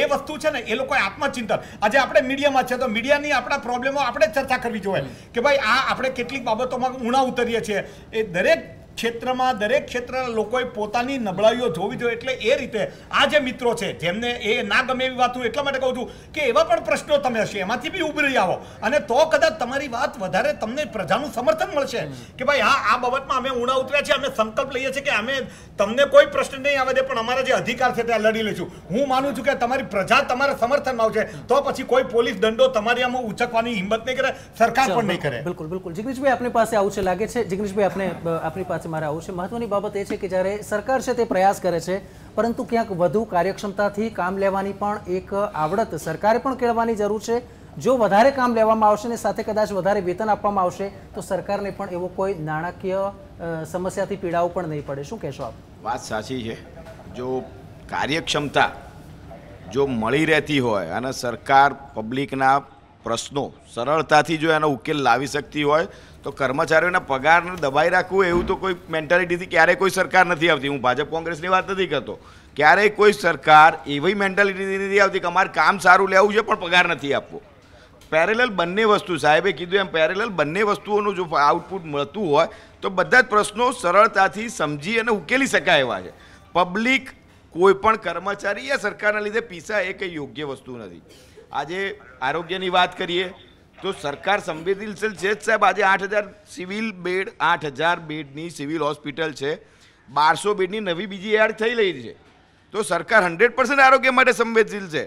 Speaker 5: એ વસ્તુ છે ને એ લોકોએ આત્મચિંતન, આજે આપણે મીડિયામાં છે તો મીડિયાની આપણા પ્રોબ્લેમો આપણે ચર્ચા કરવી જોઈએ કે ભાઈ આ આપણે કેટલીક બાબતોમાં ઉણા ઉતરીએ છીએ. એ દરેક ક્ષેત્રમાં દરેક ક્ષેત્રના લોકોએ પોતાની નબળાઈઓ જોવી જોઈએ. એટલે એ રીતે આ જે મિત્રો છે જેમને એ ના ગમે એવી વાત, હું એટલા માટે કહું છું કે એવા પણ પ્રશ્નો તમે હશે એમાંથી બી ઉભરી આવો અને તો કદાચ તમારી વાત વધારે તમને પ્રજાનું સમર્થન મળશે કે ભાઈ હા આ બાબતમાં અમે ઊણા ઉતર્યા છીએ, અમે સંકલ્પ લઈએ છીએ કે અમે તમને કોઈ પ્રશ્ન નહીં આવે દે પણ અમારા જે અધિકાર છે ત્યાં લડી લઈશું. હું માનું છું કે તમારી પ્રજા તમારા સમર્થનમાં આવશે તો પછી કોઈ પોલીસ દંડો તમારી આમાં ઉચકવાની હિંમત નહીં કરે, સરકાર પણ નહીં કરે.
Speaker 1: બિલકુલ બિલકુલ. જિગ્નેશભાઈ આપની પાસે આવું છે લાગે છે. જિગ્નેશભાઈ આપની પાસે પાસે મારે આવું છે. મહત્વની બાબત એ છે કે જ્યારે સરકાર છે તે પ્રયાસ કરે છે, પરંતુ ક્યાંક વધુ કાર્યક્ષમતાથી કામ લેવાની પણ એક આવડત સરકારે પણ કેળવવાની જરૂર છે. જો વધારે કામ લેવામાં આવશે ને સાથે કદાચ વધારે વેતન આપવામાં આવશે તો સરકારને પણ એવો કોઈ નાણાકીય સમસ્યાથી પીડાવું પણ નહીં પડે. શું કહેશો આપ?
Speaker 2: વાત સાચી છે. જો કાર્યક્ષમતા જો મળી રહેતી હોય અને સરકાર પબ્લિકના પ્રશ્નો સરળતાથી જો એનો ઉકેલ લાવી શકતી હોય તો કર્મચારીઓના પગારને દબાઈ રાખવું એવું તો કોઈ મેન્ટાલિટીથી ક્યારેય કોઈ સરકાર નથી આવતી. હું ભાજપ કોંગ્રેસની વાત નથી કરતો. ક્યારેય કોઈ સરકાર એવી મેન્ટાલિટીથી નથી આવતી કે અમારે કામ સારું લેવું છે પણ પગાર નથી આપવો. પેરેલલ બંને વસ્તુ, સાહેબે કીધું એમ પેરેલલ બંને વસ્તુઓનું જો આઉટપુટ મળતું હોય તો બધા જ પ્રશ્નો સરળતાથી સમજી અને ઉકેલી શકાય એવા છે. પબ્લિક કોઈ પણ કર્મચારી યા સરકારના લીધે પીસા એ કંઈ યોગ્ય વસ્તુ નથી. આજે આરોગ્યની વાત કરીએ તો સરકાર સંવેદનશીલ છે જ સાહેબ. આજે 8,000 સિવિલ બેડ, 8,000 બેડની સિવિલ હોસ્પિટલ છે, 1200 બેડની નવી બીજી એડ થઈ રહી છે. તો સરકાર 100% આરોગ્ય માટે સંવેદનશીલ છે.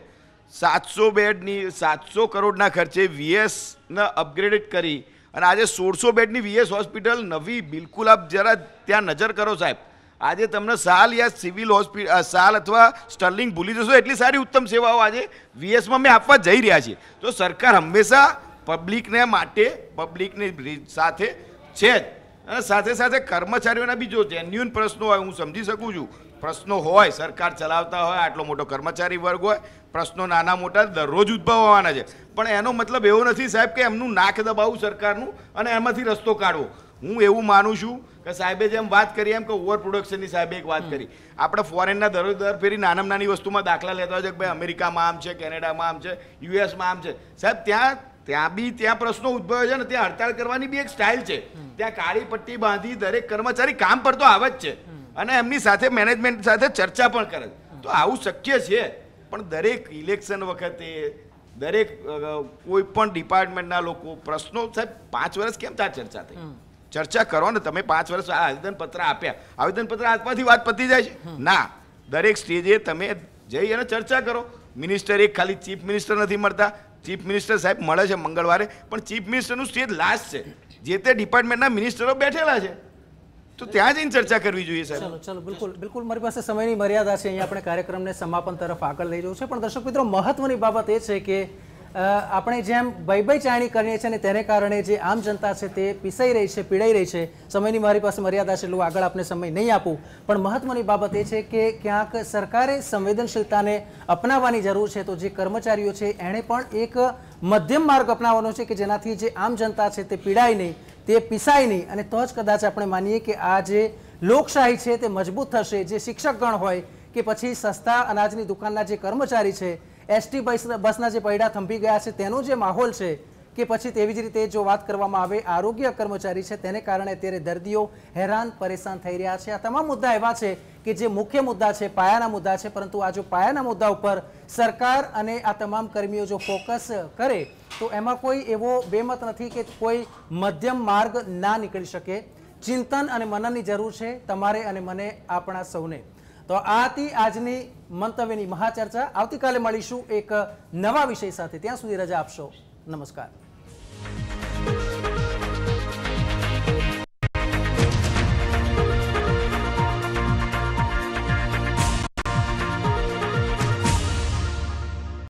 Speaker 2: 700 બેડની 700 કરોડના ખર્ચે VSને અપગ્રેડેડ કરી અને આજે 1600 બેડની VS હોસ્પિટલ નવી, બિલકુલ આપ જરા ત્યાં નજર કરો સાહેબ. આજે તમને સાલ યા સિવિલ હોસ્પિટલ સાલ અથવા સ્ટર્લિંગ ભૂલી જશો એટલી સારી ઉત્તમ સેવાઓ આજે VSમાં અમે આપવા જઈ રહ્યા છીએ. તો સરકાર હંમેશા પબ્લિકને માટે પબ્લિકની સાથે છે જ, અને સાથે સાથે કર્મચારીઓના બી જો જેન્યુઅન પ્રશ્નો હોય, હું સમજી શકું છું પ્રશ્નો હોય, સરકાર ચલાવતા હોય, આટલો મોટો કર્મચારી વર્ગ હોય, પ્રશ્નો નાના મોટા દરરોજ ઉદ્ભવવાના છે. પણ એનો મતલબ એવો નથી સાહેબ કે એમનું નાક દબાવવું સરકારનું અને એમાંથી રસ્તો કાઢવો. હું એવું માનું છું કે સાહેબે જેમ વાત કરી એમ કે ઓવર પ્રોડક્શનની સાહેબે એક વાત કરી. આપણે ફોરેનના દર ફેરી નાનામાં નાની વસ્તુમાં દાખલા લેતા હોય છે કે ભાઈ અમેરિકામાં આમ છે, કેનેડામાં આમ છે, યુએસમાં આમ છે. સાહેબ ત્યાં પ્રશ્નો ઉદ્ભવે છે ને ત્યાં હડતાળ કરવાની બી એક સ્ટાઇલ છે. ત્યાં કાળી પટ્ટી બાંધી દરેક કર્મચારી કામ પર તો આવે જ છે અને એમની સાથે મેનેજમેન્ટ સાથે ચર્ચા પણ કરે. તો આવું શક્ય છે. પણ દરેક ઇલેક્શન વખતે દરેક કોઈ પણ ડિપાર્ટમેન્ટના લોકો પ્રશ્નો, સાહેબ 5 વર્ષ કેમ ત્યાં ચર્ચા થઈ? ચર્ચા કરો ને. તમે 5 વર્ષ આવેદનપત્ર આપ્યા, આવેદનપત્ર આપવાથી વાત પતી જાય છે? ના, દરેક સ્ટેજે તમે જઈ અને ચર્ચા કરો. મિનિસ્ટર એક ખાલી ચીફ મિનિસ્ટર નથી મળતા. ચીફ મિનિસ્ટર સાહેબ મળે છે મંગળવારે, પણ ચીફ મિનિસ્ટરનું સ્ટેજ લાસ્ટ છે. જે તે ડિપાર્ટમેન્ટના મિનિસ્ટરો બેઠેલા છે તો ત્યાં જઈને ચર્ચા કરવી જોઈએ સાહેબ.
Speaker 1: ચલો બિલકુલ મારી પાસે સમયની મર્યાદા છે. અહીંયા આપણે કાર્યક્રમને સમાપન તરફ આગળ લઈ જવું છે. પણ દર્શક મિત્રો, મહત્વની બાબત એ છે કે આપણે જેમ બૈબઈ ચાણી કરીએ છીએ ને તેને કારણે જે આમ જનતા છે તે પીસાઈ રહી છે, પીડાઈ રહી છે. સમયની મારી પાસે મર્યાદા છે એટલે આગળ આપને સમય નહીં આપું. પણ મહત્વની બાબત એ છે કે ક્યાંક સરકારે સંવેદનશીલતાને અપનાવવાની જરૂર છે. તો જે કર્મચારીઓ છે એણે પણ એક મધ્યમ માર્ગ અપનાવવાનો છે કે જેનાથી જે આમ જનતા છે તે પીડાય નહીં, તે પીસાય નહીં, અને તો જ કદાચ આપણે માનીએ કે આ જે લોકશાહી છે તે મજબૂત થશે. જે શિક્ષકગણ હોય કે પછી સસ્તા અનાજની દુકાનના જે કર્મચારી છે, ST બસના જે પૈડા થંભી ગયા છે તેનો જે માહોલ છે, કે પછી તેવી જ રીતે જો વાત કરવામાં આવે આરોગ્ય કર્મચારી છે તેને કારણે અત્યારે દર્દીઓ હેરાન પરેશાન થઈ રહ્યા છે. આ તમામ મુદ્દા એવા છે કે જે મુખ્ય મુદ્દા છે, પાયાના મુદ્દા છે. પરંતુ આ જો પાયાના મુદ્દા ઉપર સરકાર અને આ તમામ કર્મીઓ જો ફોકસ કરે તો એમાં કોઈ એવો બેમત નથી કે કોઈ મધ્યમ માર્ગ ના નીકળી શકે. ચિંતન અને મનનની જરૂર છે તમારે અને મને, આપણા સૌને. તો આ હતી આજની મંતવ્યની મહાચર્ચા. આવતીકાલે મળીશું એક નવા વિષય સાથે. ત્યાં સુધી રજા આપશો. નમસ્કાર.